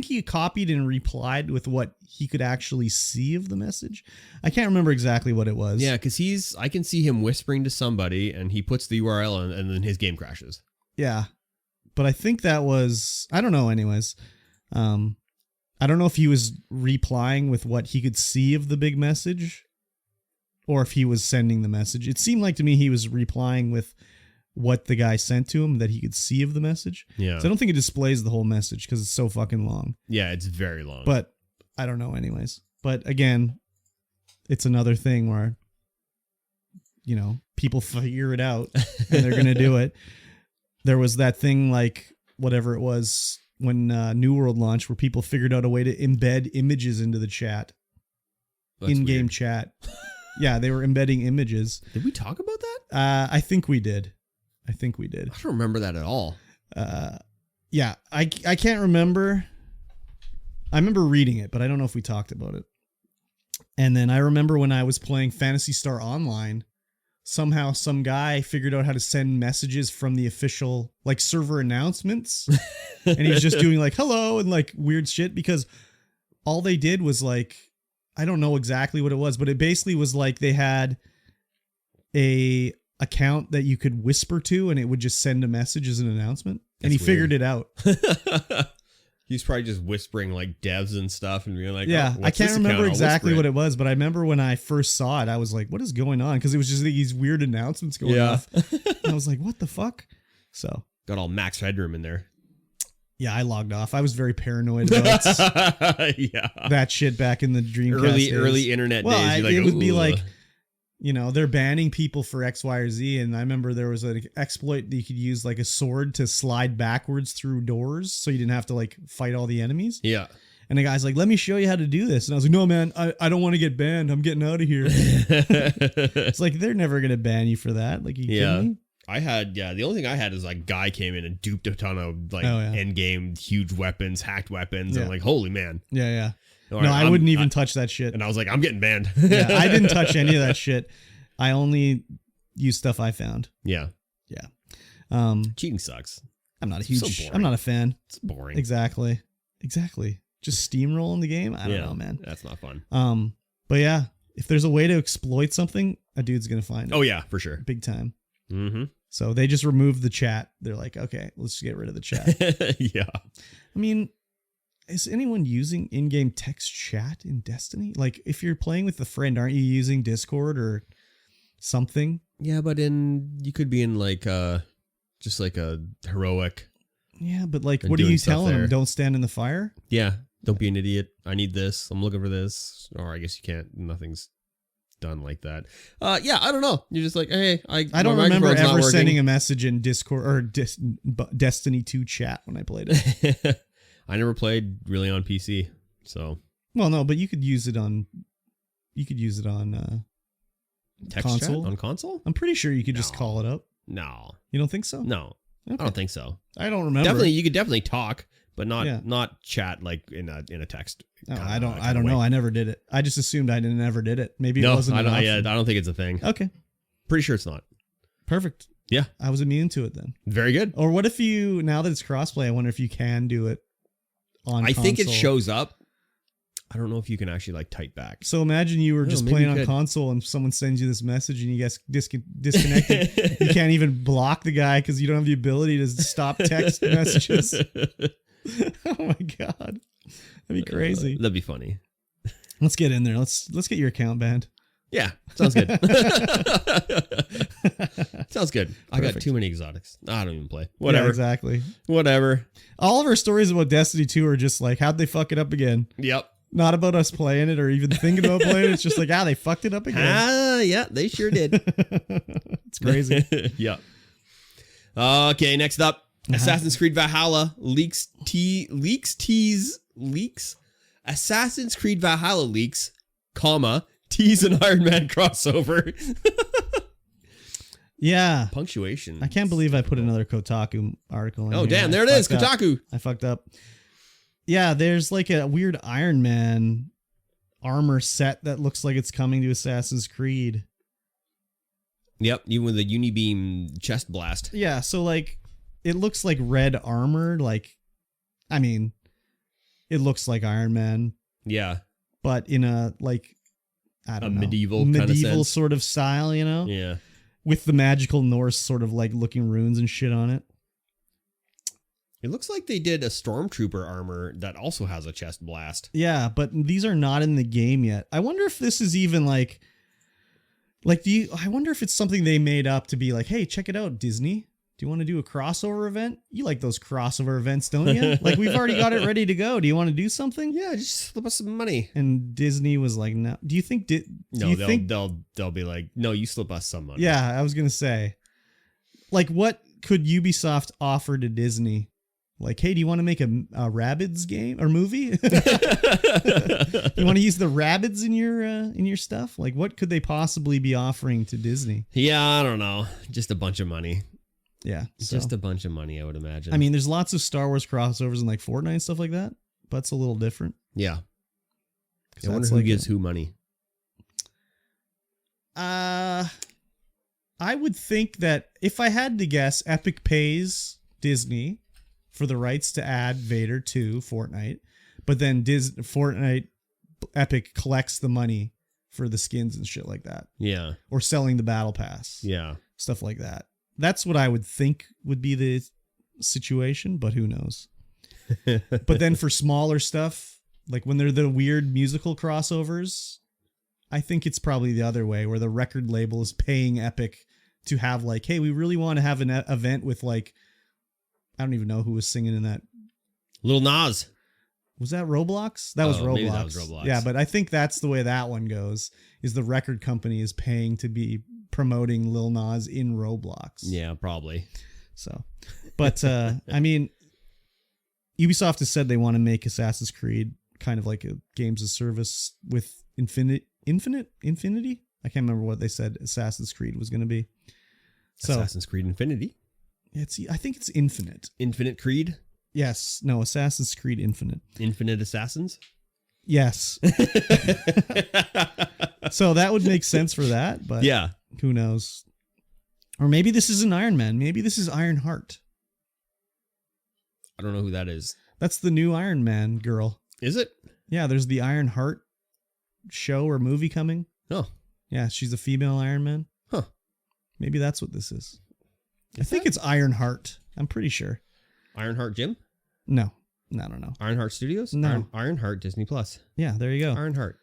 he copied and replied with what he could actually see of the message. I can't remember exactly what it was. Yeah, because I can see him whispering to somebody and he puts the URL in and then his game crashes. Yeah. But I think that was, I don't know anyways. I don't know if he was replying with what he could see of the big message or if he was sending the message. It seemed like to me he was replying with what the guy sent to him that he could see of the message. Yeah. So I don't think it displays the whole message because it's so fucking long. Yeah, it's very long. But I don't know anyways. But again, it's another thing where, you know, people figure it out and they're going to do it. There was that thing like whatever it was when New World launched where people figured out a way to embed images into the chat. That's in-game weird. chat. Yeah, they were embedding images. Did we talk about that? I think we did. I don't remember that at all. Yeah, I can't remember. I remember reading it, but I don't know if we talked about it. And then I remember when I was playing Phantasy Star Online, somehow some guy figured out how to send messages from the official like server announcements. And he was just doing like hello and like weird shit because all they did was like, I don't know exactly what it was, but it basically was like they had a account that you could whisper to and it would just send a message as an announcement. And he figured it out. He's probably just whispering like devs and stuff and being like, yeah, oh, I can't remember exactly what it was, but I remember when I first saw it, I was like, what is going on? Because it was just these weird announcements going off. And I was like, what the fuck? So got all max headroom in there. Yeah, I logged off. I was very paranoid about that shit back in the Dreamcast early internet well, days. It would be like, you know, they're banning people for X, Y, or Z. And I remember there was an exploit that you could use like a sword to slide backwards through doors so you didn't have to like fight all the enemies. Yeah. And the guy's like, let me show you how to do this. And I was like, no, man, I don't want to get banned. I'm getting out of here. It's like, they're never going to ban you for that. Like, you kidding me? I had, the only thing I had is like guy came in and duped a ton of like end game huge weapons, hacked weapons. I'm like, holy man. Yeah. No, I wouldn't even touch that shit. And I was like, I'm getting banned. Yeah, I didn't touch any of that shit. I only use stuff I found. Yeah. Cheating sucks. I'm not a huge, I'm not a fan. It's boring. Exactly. Just steamrolling the game. I don't know, man. That's not fun. But yeah, if there's a way to exploit something, a dude's going to find it. Oh yeah, for sure. Big time. Mm-hmm. So they just removed the chat. They're like, okay, let's just get rid of the chat. Yeah. I mean, is anyone using in-game text chat in Destiny? Like, if you're playing with a friend, aren't you using Discord or something? Yeah, but you could be in like just like a heroic. Yeah, but like, what are you telling them? Don't stand in the fire? Yeah, don't be an idiot. I need this. I'm looking for this. Or I guess you can't. Nothing's done like that. Yeah, I don't know. You're just like, hey, I don't remember ever sending a message in Discord or Destiny 2 chat when I played it. I never played really on PC, so. Well, no, but you could use it on. Text console. Chat on console? I'm pretty sure you could just call it up. No, you don't think so? No, okay. I don't think so. I don't remember. You could definitely talk, but not chat like in a text. No, I don't know. I never did it. I just assumed I never did it. Maybe it wasn't an option. I don't think it's a thing. Okay, pretty sure it's not. Perfect. Yeah, I was immune to it then. Very good. Or what if now that it's crossplay, I wonder if you can do it on console. think it shows up. I don't know if you can actually like type back. So imagine you were just playing on console and someone sends you this message and you guys disconnected. You can't even block the guy because you don't have the ability to stop text messages. Oh my God. That'd be crazy. That'd be funny. Let's get in there. Let's get your account banned. Yeah, sounds good. Sounds good. Perfect. I got too many exotics. I don't even play. Whatever. Yeah, exactly. Whatever. All of our stories about Destiny 2 are just like, how'd they fuck it up again? Yep. Not about us playing it or even thinking about playing it. It's just like, they fucked it up again. Yeah, they sure did. It's crazy. Yeah. Okay, next up. Assassin's Creed Valhalla leaks. Assassin's Creed Valhalla leaks, tease an Iron Man crossover. Yeah. Punctuation. I can't believe I put another Kotaku article in. Oh, damn, there it is. Kotaku. I fucked up. Yeah, there's like a weird Iron Man armor set that looks like it's coming to Assassin's Creed. Yep, even with a unibeam chest blast. Yeah, so like it looks like red armor, like I mean, it looks like Iron Man. Yeah. But in a like I don't know. Medieval sort of style, you know? Yeah. With the magical Norse sort of like looking runes and shit on it. It looks like they did a Stormtrooper armor that also has a chest blast. Yeah, but these are not in the game yet. I wonder if this is even like Like, I wonder if it's something they made up to be like, hey, check it out, Disney. Do you want to do a crossover event? You like those crossover events, don't you? Like, we've already got it ready to go. Do you want to do something? Yeah, just slip us some money. And Disney was like, no. Do you think? They'll be like, no, you slip us some money. Yeah, I was gonna say, like, what could Ubisoft offer to Disney? Like, hey, do you want to make a Rabbids game or movie? You want to use the Rabbids in your stuff? Like, what could they possibly be offering to Disney? Yeah, I don't know. Just a bunch of money. Yeah, just a bunch of money, I would imagine. I mean, there's lots of Star Wars crossovers and like Fortnite and stuff like that, but it's a little different. Yeah. I wonder who gives who money. I would think that if I had to guess, Epic pays Disney for the rights to add Vader to Fortnite, but then Fortnite Epic collects the money for the skins and shit like that. Yeah. Or selling the battle pass. Yeah. Stuff like that. That's what I would think would be the situation, but who knows? But then for smaller stuff, like when they're the weird musical crossovers, I think it's probably the other way, where the record label is paying Epic to have like, hey, we really want to have an event with like, I don't even know who was singing in that. Lil Nas. Was that Roblox? That was Roblox. Maybe that was Roblox. Yeah, but I think that's the way that one goes, is the record company is paying to be promoting Lil Nas in Roblox. Yeah, probably. So, but I mean, Ubisoft has said they want to make Assassin's Creed kind of like a games of service with infinity. I can't remember what they said Assassin's Creed was going to be. So, Assassin's Creed Infinity. I think it's Infinite. Infinite Creed? Yes. No, Assassin's Creed Infinite. Infinite Assassins? Yes. So that would make sense for that, but yeah, who knows? Or maybe this is an Iron Man. Maybe this is Iron Heart. I don't know who that is. That's the new Iron Man girl. Is it? Yeah, there's the Iron Heart show or movie coming. Oh. Yeah, she's a female Iron Man. Huh. Maybe that's what this is. I think it's Iron Heart. I'm pretty sure. Ironheart Jim? No. I don't know. Ironheart Studios? No. Ironheart Disney Plus. Yeah, there you go. Ironheart.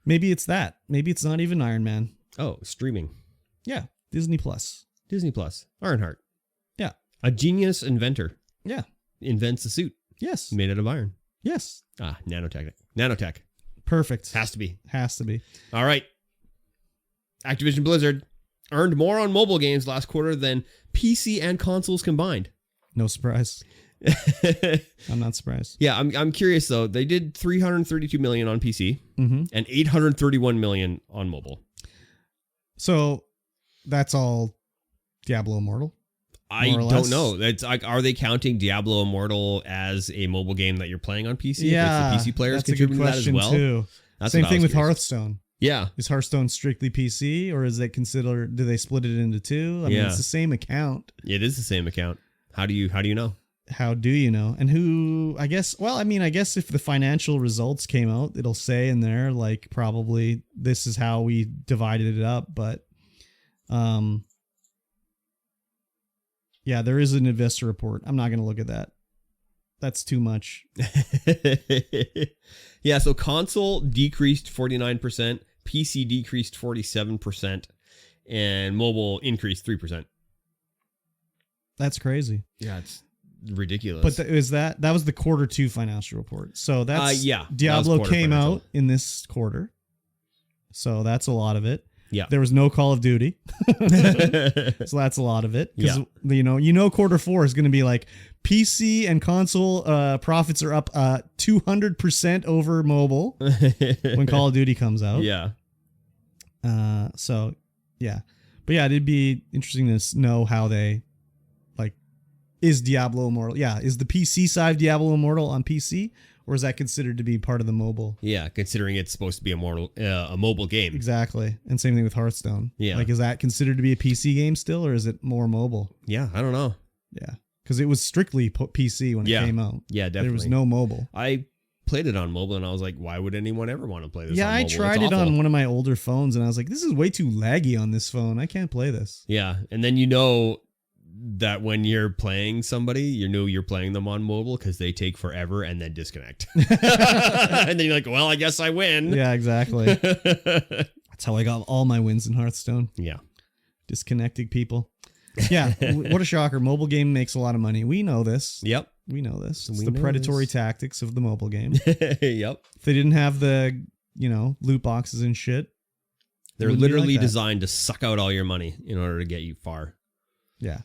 Maybe it's that. Maybe it's not even Iron Man. Oh, streaming. Yeah, Disney Plus. Disney Plus. Ironheart. Yeah. A genius inventor. Yeah. Invents a suit. Yes. Made out of iron. Yes. Nanotech. Nanotech. Perfect. Has to be. Has to be. All right. Activision Blizzard earned more on mobile games last quarter than PC and consoles combined. No surprise. I'm not surprised. Yeah, I'm curious though. They did 332 million on PC and 831 million on mobile. So that's all Diablo Immortal? I don't know. That's like, are they counting Diablo Immortal as a mobile game that you're playing on PC? Yeah, if it's the PC players that's a good contributing question that as well. Too. Same thing with Hearthstone. Yeah. Is Hearthstone strictly PC, or is it considered? Do they split it into two? I mean, it's the same account. It is the same account. How do you know? How do you know? And who? I guess. Well, I mean, I guess if the financial results came out, it'll say in there like probably this is how we divided it up. But, yeah, there is an investor report. I'm not going to look at that. That's too much. Yeah. So console decreased 49%, PC decreased 47%, and mobile increased 3%. That's crazy. Yeah, it's ridiculous. But that was the quarter 2 financial report. So that's Diablo that came out in this quarter. So that's a lot of it. Yeah. There was no Call of Duty. So that's a lot of it. Because you know quarter 4 is going to be like PC and console profits are up 200% over mobile when Call of Duty comes out. Yeah. So yeah. But yeah, it'd be interesting to know how they is Diablo Immortal. Yeah, is the PC side of Diablo Immortal on PC, or is that considered to be part of the mobile? Yeah, considering it's supposed to be a mobile game. Exactly. And same thing with Hearthstone. Yeah. Like, is that considered to be a PC game still, or is it more mobile? Yeah, I don't know. Yeah. Because it was strictly PC when it came out. Yeah, definitely. There was no mobile. I played it on mobile and I was like, why would anyone ever want to play this on mobile? I tried it on one of my older phones and I was like, this is way too laggy on this phone. I can't play this. Yeah. And then that when you're playing somebody, you're playing them on mobile because they take forever and then disconnect. And then you're like, well, I guess I win. Yeah, exactly. That's That's how I got all my wins in Hearthstone. Yeah. Disconnecting people. Yeah, what a shocker. Mobile game makes a lot of money. We know this. Yep. We know this. It's the predatory tactics of the mobile game. Yep. If they didn't have the, loot boxes and shit. They're literally designed to suck out all your money in order to get you far. Yeah.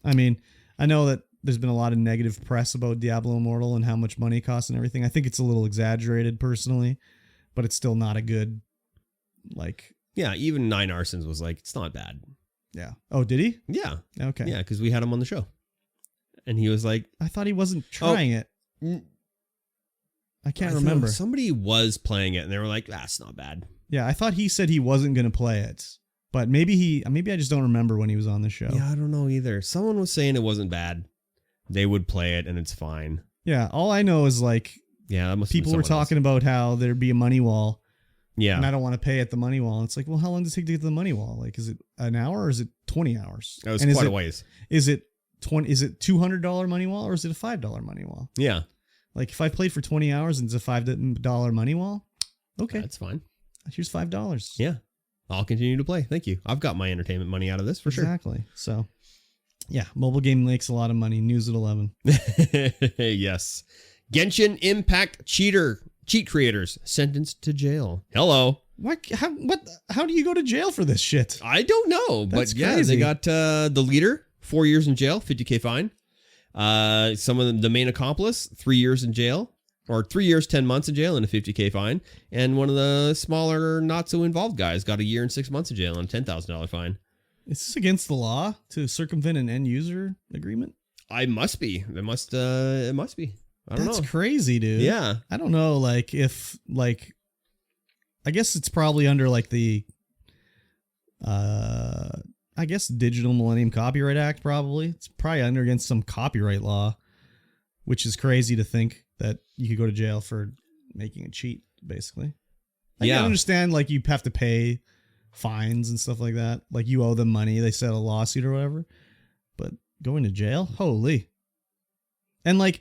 I mean, I know that there's been a lot of negative press about Diablo Immortal and how much money it costs and everything. I think it's a little exaggerated personally, but it's still not a good, Yeah, even Nine Arsons was like, it's not bad. Yeah. Oh, did he? Yeah. Okay. Yeah, because we had him on the show. And he was like... I thought he wasn't trying it. I can't remember. Somebody was playing it and they were like, that's not bad. Yeah, I thought he said he wasn't going to play it. But maybe I just don't remember when he was on the show. Yeah, I don't know either. Someone was saying it wasn't bad. They would play it and it's fine. Yeah, all I know is yeah, that must people were talking about how there'd be a money wall. Yeah. And I don't want to pay at the money wall. It's like, well, how long does it take to get to the money wall? Is it an hour or is it 20 hours? That was quite a ways. Is it $200 money wall or is it a $5 money wall? Yeah. If I played for 20 hours and it's a $5 money wall, okay. That's fine. Here's $5. Yeah. I'll continue to play. Thank you. I've got my entertainment money out of this for sure. Exactly. So, yeah, mobile game makes a lot of money. News at 11. Yes. Genshin Impact cheat creators sentenced to jail. Hello. What? How do you go to jail for this shit? I don't know. That's but yeah, crazy. they got the leader, 4 years in jail, $50,000 fine. Some of them, the main accomplice, 3 years in jail. Or 3 years, 10 months in jail and a $50,000 fine. And one of the smaller, not so involved guys got 1 year and 6 months in jail and a $10,000 fine. Is this against the law to circumvent an end user agreement? I must be. It must be. I don't know. That's crazy, dude. Yeah. I don't know, if I guess it's probably under the I guess Digital Millennium Copyright Act probably. It's probably under against some copyright law, which is crazy to think that you could go to jail for making a cheat, basically. I can understand you have to pay fines and stuff like that. You owe them money, they settle a lawsuit or whatever. But going to jail? Holy. And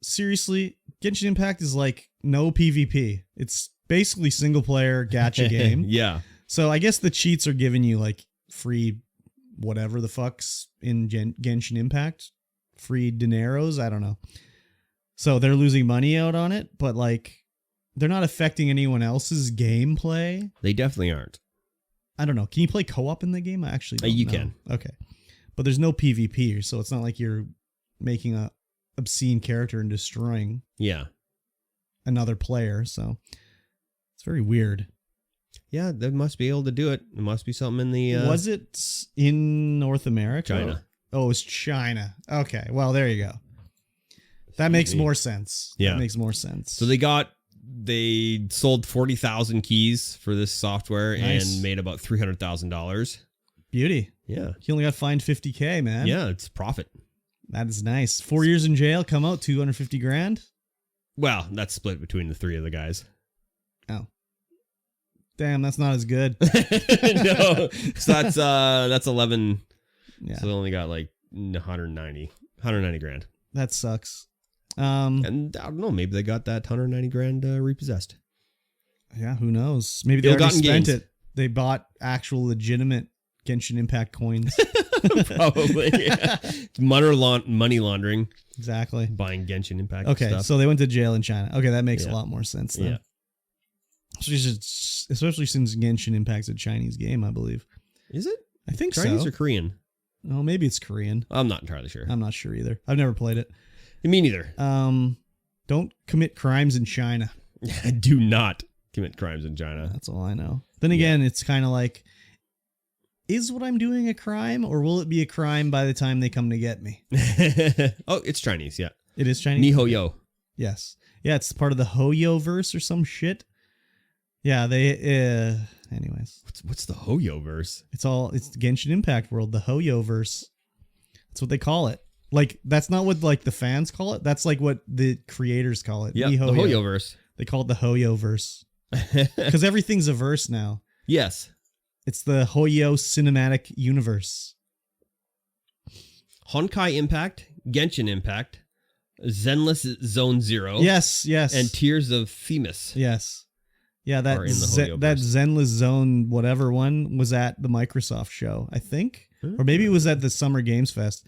seriously, Genshin Impact is no PvP. It's basically single player gacha game. Yeah. So I guess the cheats are giving you free whatever the fuck's in Genshin Impact. Free dineros, I don't know. So they're losing money out on it, but they're not affecting anyone else's gameplay. They definitely aren't. I don't know. Can you play co-op in the game? I actually don't you know. can. Okay. But there's no PvP, so it's not like you're making a obscene character and destroying another player, so it's very weird. Yeah, they must be able to do it. It must be something in the... Was it in North America? China. Oh, it was China. Okay, well, there you go. That makes more sense. Yeah. That makes more sense. So they sold 40,000 keys for this software and made about $300,000. Beauty. Yeah. He only got fined $50,000, man. Yeah, it's profit. That is nice. 4 years in jail, come out $250,000. Well, that's split between the three of the guys. Oh. Damn, that's not as good. No. So that's 11. Yeah. So they only got 190 grand. That sucks. And I don't know, maybe they got that 190 grand repossessed. Yeah, who knows? Maybe they already spent it. They bought actual legitimate Genshin Impact coins. Probably. Yeah. Money laundering. Exactly. Buying Genshin Impact Okay, stuff. so they went to jail in China. Okay, that makes a lot more sense then. Yeah. Especially since Genshin Impact's a Chinese game, I believe. Is it? I think Chinese or Korean? Oh, maybe it's Korean. I'm not entirely sure. I'm not sure either. I've never played it. Me neither. Don't commit crimes in China. Do not commit crimes in China. That's all I know. Then again, it's kind of is what I'm doing a crime, or will it be a crime by the time they come to get me? Oh, it's Chinese, yeah. It is Chinese? Mihoyo. Yes. Yeah, it's part of the Hoyo verse or some shit. Yeah, they... anyways. What's the Hoyo verse? It's the Genshin Impact world, the Hoyo verse. That's what they call it. That's not what the fans call it. That's what the creators call it. Yeah, the Hoyo verse. They call it the Hoyo verse. Because everything's a verse now. Yes. It's the Hoyo cinematic universe. Honkai Impact, Genshin Impact, Zenless Zone Zero. Yes. And Tears of Themis. Yes. Yeah, that that Zenless Zone whatever one was at the Microsoft show, I think. Or maybe it was at the Summer Games Fest.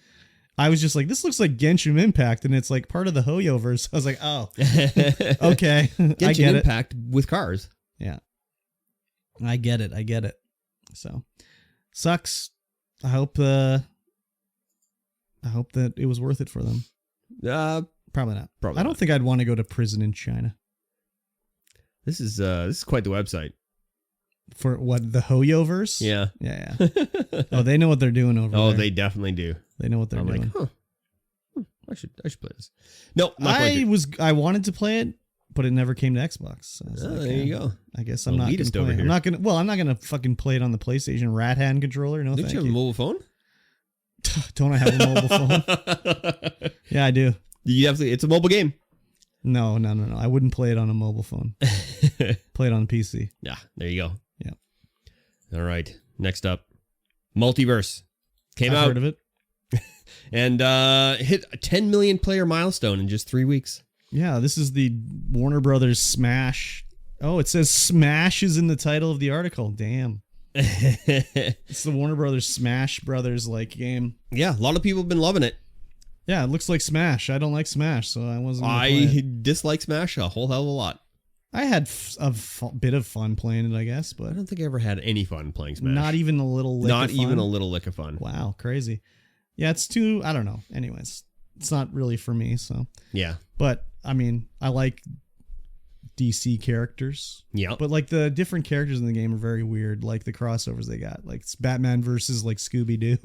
I was just like, this looks like Genshin Impact, and it's like part of the Hoyoverse. I was like, oh, okay. Genshin I get Impact with cars. Yeah. I get it. So, sucks. I hope that it was worth it for them. Probably not. I don't think I'd want to go to prison in China. This is quite the website. For what, the Hoyoverse? Yeah. Yeah. Oh, they know what they're doing over there. Oh, they definitely do. They know what they're doing. Like, I should play this. No, I wanted to play it, but it never came to Xbox. So there you go. I guess I'm not going to play it. I'm not going to fucking play it on the PlayStation Rat Hand controller. No, Don't you have a mobile phone? Don't I have a mobile phone? Yeah, I do. It's a mobile game. No. I wouldn't play it on a mobile phone. Play it on PC. Yeah, there you go. Yeah. All right. Next up, Multiverse came out. I've heard of it. And hit a 10 million player milestone in just 3 weeks. Yeah, this is the Warner Brothers Smash. Oh, it says Smash is in the title of the article. Damn. It's the Warner Brothers Smash Brothers game. Yeah, a lot of people have been loving it. Yeah, it looks like Smash. I don't like Smash, so I wasn't gonna play it. Dislike Smash a whole hell of a lot. I had a bit of fun playing it, I guess, but I don't think I ever had any fun playing Smash. Not even a little lick of fun? Even a little lick of fun. Wow, crazy. Yeah, it's too, I don't know. Anyways, it's not really for me, so. Yeah. But, I mean, I like DC characters. Yeah. But, the different characters in the game are very weird, like the crossovers they got. Like, it's Batman versus, Scooby-Doo.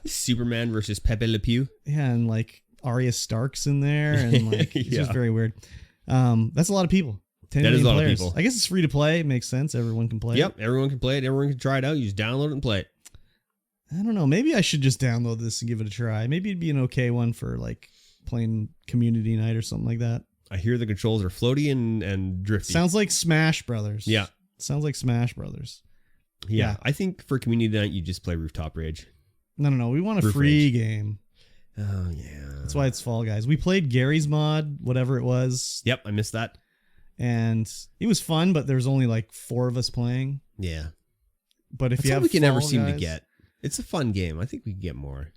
Superman versus Pepe Le Pew. Yeah, and, Arya Stark's in there, and, it's just very weird. That's a lot of people. 10 that million is a lot players. of people. I guess it's free to play. It makes sense. Everyone can play it. Yep, everyone can play it. Everyone can try it out. You just download it and play it. I don't know. Maybe I should just download this and give it a try. Maybe it'd be an okay one for playing community night or something like that. I hear the controls are floaty and drifty. Sounds like Smash Brothers. Yeah. Sounds like Smash Brothers. Yeah. I think for community night, you just play Rooftop Rage. No. We want a free game. Oh, yeah. That's why it's Fall Guys. We played Gary's mod, whatever it was. Yep, I missed that. And it was fun, but there was only 4 of us playing. Yeah. But if That's you have we can Fall never seem to Guys- get. It's a fun game. I think we can get more.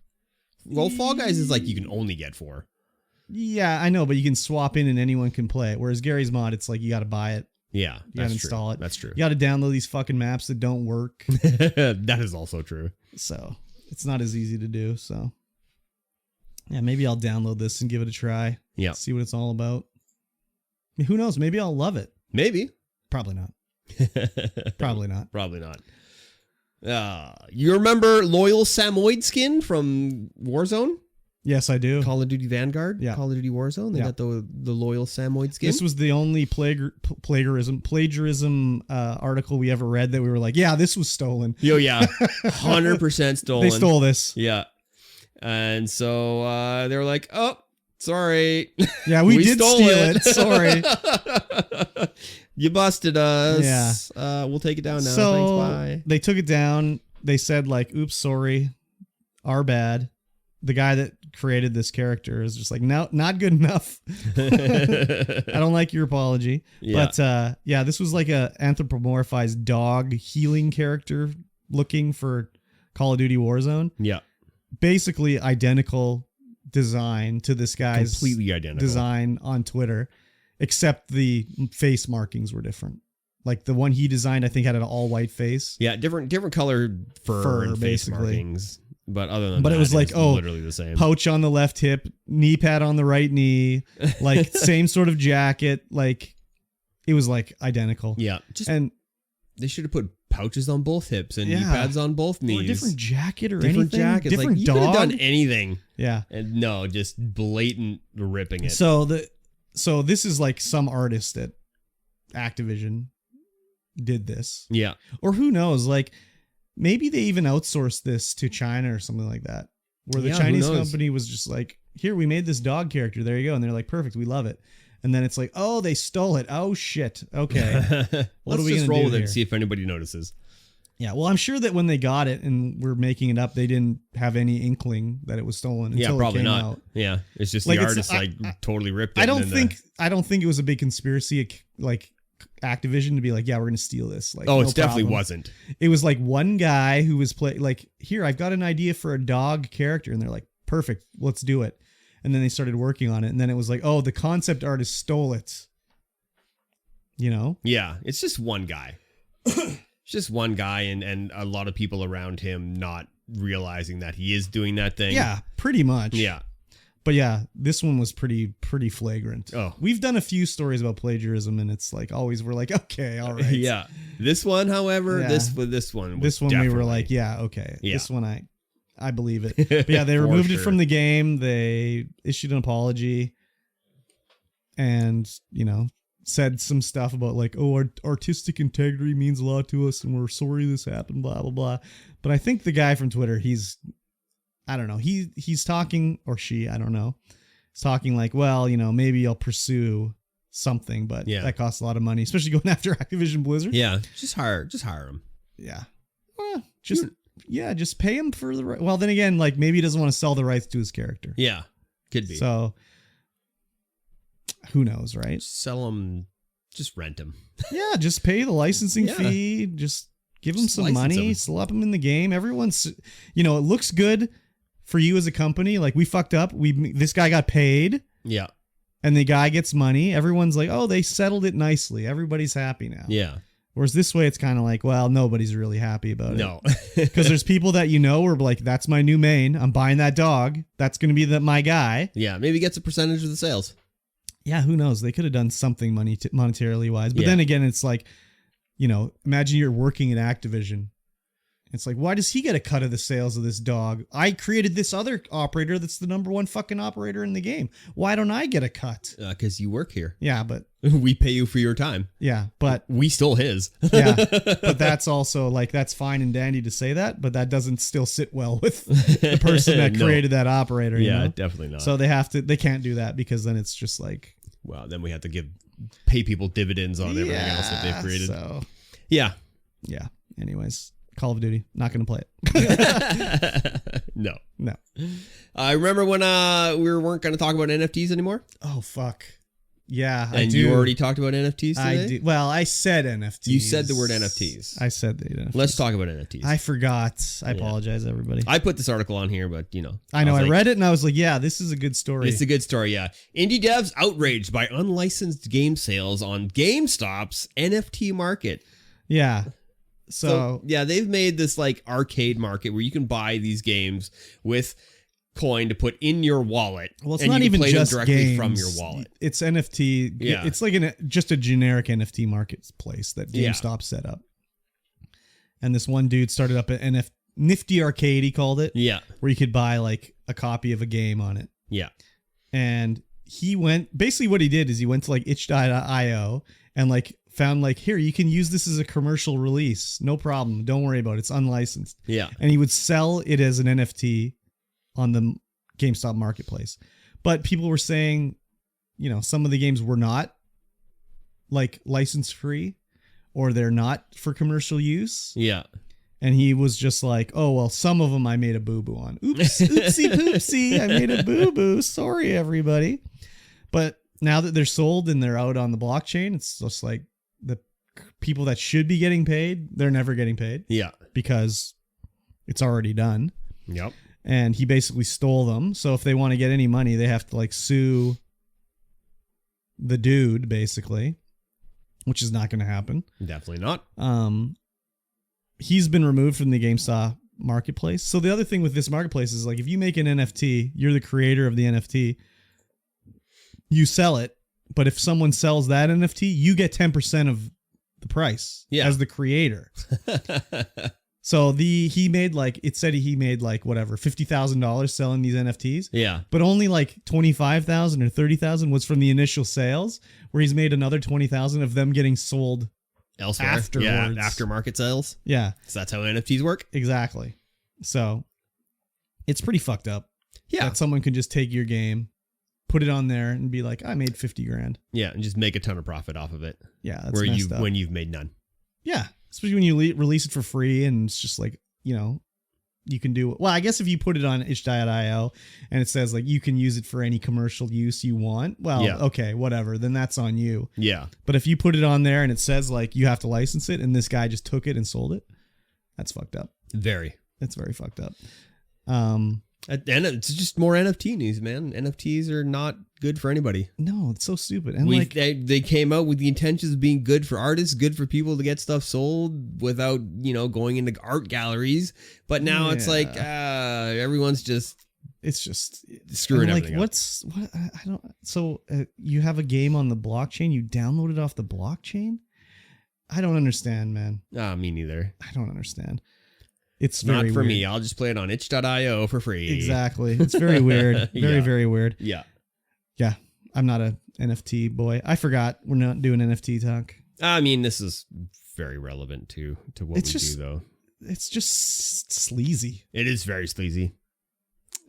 Well, Fall Guys is you can only get 4. Yeah, I know, but you can swap in and anyone can play it. Whereas Gary's mod, it's you got to buy it. Yeah, you got to install it. That's true. You got to download these fucking maps that don't work. That is also true. So it's not as easy to do. So yeah, maybe I'll download this and give it a try. Yeah, see what it's all about. I mean, who knows? Maybe I'll love it. Maybe. Probably not. Probably not. Probably not. You remember Loyal Samoyed skin from Warzone? Yes, I do. Call of Duty Vanguard? Yeah. Call of Duty Warzone? They got the Loyal Samoyed skin? This was the only plagiarism article we ever read that we were like, yeah, this was stolen. Yo, yeah. 100% stolen. They stole this. Yeah. And so they were like, oh, sorry. Yeah, we did steal it. Sorry. You busted us. Yeah. We'll take it down now. So thanks, bye. They took it down. They said oops, sorry. Our bad. The guy that created this character is just no, not good enough. I don't like your apology. Yeah. But this was a anthropomorphized dog healing character looking for Call of Duty Warzone. Yeah. Basically identical design to this guy's completely identical design on Twitter, except the face markings were different. The one he designed, I think, had an all white face. Yeah, different colored fur and face basically. Markings. But other than that, it was literally the same. Pouch on the left hip, knee pad on the right knee, same sort of jacket. It was identical. Yeah, and they should have put pouches on both hips and knee pads on both knees. Or a different jacket or different anything. Jackets. Different you dog. could have done anything. Yeah. And no, just blatant ripping it. So this is some artist at Activision did this. Yeah. Or who knows? Maybe they even outsourced this to China or something like that, where the Chinese company was just here, we made this dog character. There you go. And they're perfect. We love it. And then it's oh, they stole it. Oh, shit. Okay. What are we going to roll with it and see if anybody notices? Yeah. Well, I'm sure that when they got it and were making it up, they didn't have any inkling that it was stolen until probably it came not. out. Yeah. It's just the artist totally ripped it. I don't think it was a big conspiracy Activision to be like, yeah, we're going to steal this. Like, oh, no it definitely problem. wasn't. It was like one guy who was here, I've got an idea for a dog character. And they're like, perfect, let's do it. And then they started working on it. And then it was like, oh, the concept artist stole it. You know? Yeah, it's just one guy. It's just one guy and a lot of people around him not realizing that he is doing that thing. Yeah, pretty much. Yeah. But yeah, this one was pretty flagrant. Oh. We've done a few stories about plagiarism, and it's like always we're like, okay, all right. Yeah. This one, however, this one we were like, yeah, okay. Yeah. This one I believe it. But yeah, they removed it from the game. They issued an apology and, you know, said some stuff about like, oh, our artistic integrity means a lot to us and we're sorry this happened, blah, blah, blah. But I think the guy from Twitter, I don't know. He's talking, or she, I don't know. He's talking like, well, you know, maybe I'll pursue something, but that costs a lot of money, especially going after Activision Blizzard. Yeah, just hire him. Yeah. Well, just pay him for the right. Well, then again, like maybe he doesn't want to sell the rights to his character. Yeah, could be. So who knows, right? Just sell him, just rent him. Yeah, just pay the licensing fee. Just give him some money, slap him in the game. Everyone's, you know, it looks good for you as a company. Like we fucked up. This guy got paid. Yeah. And the guy gets money. Everyone's like, oh, they settled it nicely. Everybody's happy now. Yeah. Whereas this way, it's kind of like, well, nobody's really happy about it. No. Because there's people that you know are like, that's my new main. I'm buying that dog. That's going to be my guy. Yeah. Maybe gets a percentage of the sales. Yeah. Who knows? They could have done something monetarily wise. But then again, it's like, you know, imagine you're working at Activision. It's like, why does he get a cut of the sales of this dog? I created this other operator that's the number one fucking operator in the game. Why don't I get a cut? Because you work here. Yeah, but... we pay you for your time. Yeah, but... we stole his. Yeah, but that's also, like, that's fine and dandy to say that, but that doesn't still sit well with the person that created that operator, you know? Definitely not. So they can't do that because then it's just like... Well, then we have to pay people dividends on everything else that they've created. So... Yeah. Yeah, anyways... Call of Duty, not going to play it. No. I remember when we weren't going to talk about NFTs anymore? Oh, fuck. Yeah, I do. You already talked about NFTs today? I do. Well, I said NFTs. You said the word NFTs. I said the NFTs. Let's talk about NFTs. I forgot. I apologize, everybody. I put this article on here, but, you know. I know. I read it and I was like, yeah, this is a good story. It's a good story, yeah. Indie devs outraged by unlicensed game sales on GameStop's NFT market. Yeah. So yeah, they've made this like arcade market where you can buy these games with coin to put in your wallet. Well, it's not even just directly games. From your wallet. It's NFT. Yeah. It's like just a generic NFT marketplace that GameStop set up. And this one dude started up an Nifty Arcade, he called it. Yeah. Where you could buy like a copy of a game on it. Yeah. And basically what he did is he went to like itch.io and like found like, here, you can use this as a commercial release. No problem. Don't worry about it. It's unlicensed. Yeah. And he would sell it as an NFT on the GameStop marketplace. But people were saying, you know, some of the games were not like license free or they're not for commercial use. Yeah. And he was just like, oh, well, some of them I made a boo-boo on. Oops, oopsie poopsie. I made a boo-boo. Sorry, everybody. But now that they're sold and they're out on the blockchain, it's just like the people that should be getting paid, they're never getting paid. Yeah. Because it's already done. Yep. And he basically stole them. So if they want to get any money, they have to like sue the dude, basically, which is not going to happen. Definitely not. He's been removed from the GameStop marketplace. So the other thing with this marketplace is like, if you make an NFT, you're the creator of the NFT, you sell it. But if someone sells that NFT, you get 10% of the price as the creator. So he made like, it said he made like whatever, $50,000 selling these NFTs. Yeah. But only like 25,000 or 30,000 was from the initial sales, where he's made another 20,000 of them getting sold elsewhere. Afterwards. Yeah, aftermarket sales. Yeah. So that's how NFTs work. Exactly. So it's pretty fucked up. Yeah. That someone can just take your game, put it on there and be like, I made 50 grand. Yeah. And just make a ton of profit off of it. Yeah. That's messed up. When you've made none. Yeah. Especially when you release it for free and it's just like, you know, you can do. Well, I guess if you put it on itch.io and it says like you can use it for any commercial use you want, well, okay, whatever. Then that's on you. Yeah. But if you put it on there and it says like you have to license it and this guy just took it and sold it, that's fucked up. That's very fucked up. And it's just more NFT news, man. NFTs are not good for anybody. No, it's so stupid. And they came out with the intentions of being good for artists, good for people to get stuff sold without, going into art galleries. But now it's like everyone's just screwing everything up. So you have a game on the blockchain, you download it off the blockchain? I don't understand, man. Me neither. I don't understand. It's not very for weird. me. I'll just play it on itch.io for free. Exactly. It's very weird. Very weird. Yeah. Yeah. I'm not a NFT boy. I forgot we're not doing NFT talk. I mean, this is very relevant to what we do, though. It's just sleazy. It is very sleazy.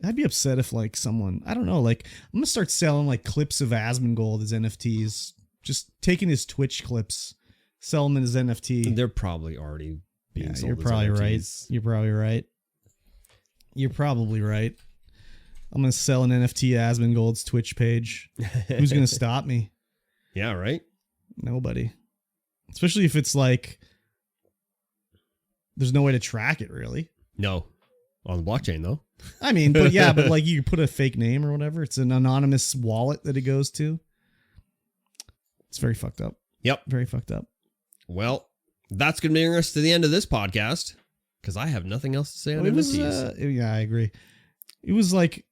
I'd be upset if like someone, I don't know, like I'm going to start selling like clips of Asmongold as NFTs. Just taking his Twitch clips, sell them as NFT. They're probably already being sold. You're probably as NFTs. right. You're probably right. You're probably right. I'm going to sell an NFT Asmongold's Twitch page. Who's going to stop me? Yeah, right? Nobody. Especially if it's like, there's no way to track it, really. No. On the blockchain, though. I mean, but yeah, but like you put a fake name or whatever. It's an anonymous wallet that it goes to. It's very fucked up. Yep. Very fucked up. Well, that's going to bring us to the end of this podcast because I have nothing else to say on NFTs. Yeah, I agree. It was like,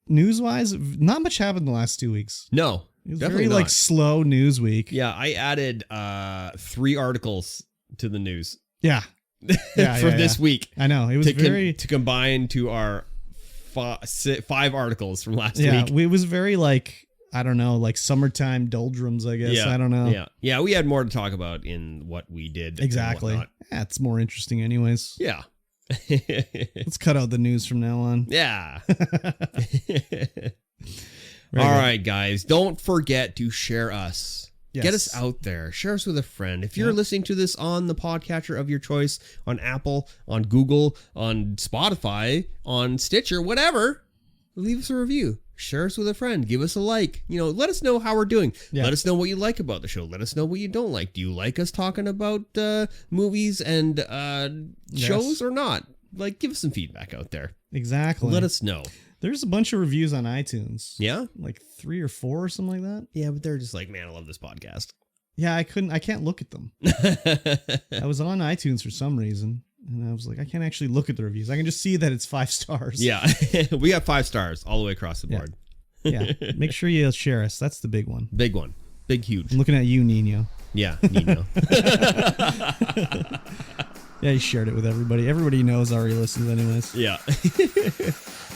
news-wise, not much happened the last 2 weeks. No, it was definitely very not. like slow news week. Yeah, I added 3 articles to the news. Yeah, for this week. I know it was to combine to our 5 articles from last week. Yeah, it was very like, I don't know, like summertime doldrums, I guess. I don't know. Yeah, we had more to talk about in what we did. Exactly. Yeah, it's more interesting anyways. Yeah. Let's cut out the news from now on. Yeah. All right, guys. Don't forget to share us. Yes. Get us out there. Share us with a friend. If you're listening to this on the podcatcher of your choice, on Apple, on Google, on Spotify, on Stitcher, whatever, leave us a review. Share us with a friend. Give us a like. Let us know how we're doing. Yeah. Let us know what you like about the show. Let us know what you don't like. Do you like us talking about movies and shows or not? Like, give us some feedback out there. Exactly. Let us know. There's a bunch of reviews on iTunes. Yeah? Like 3 or 4 or something like that. Yeah, but they're just like, man, I love this podcast. Yeah, I can't look at them. I was on iTunes for some reason. And I was like, I can't actually look at the reviews. I can just see that it's 5 stars. Yeah. We got 5 stars all the way across the board. Yeah. Make sure you share us. That's the big one. Big one. Big, huge. I'm looking at you, Nino. Yeah, Nino. Yeah, you shared it with everybody. Everybody knows already listens anyways. Yeah.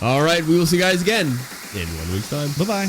All right. We will see you guys again in 1 week's time. Bye-bye.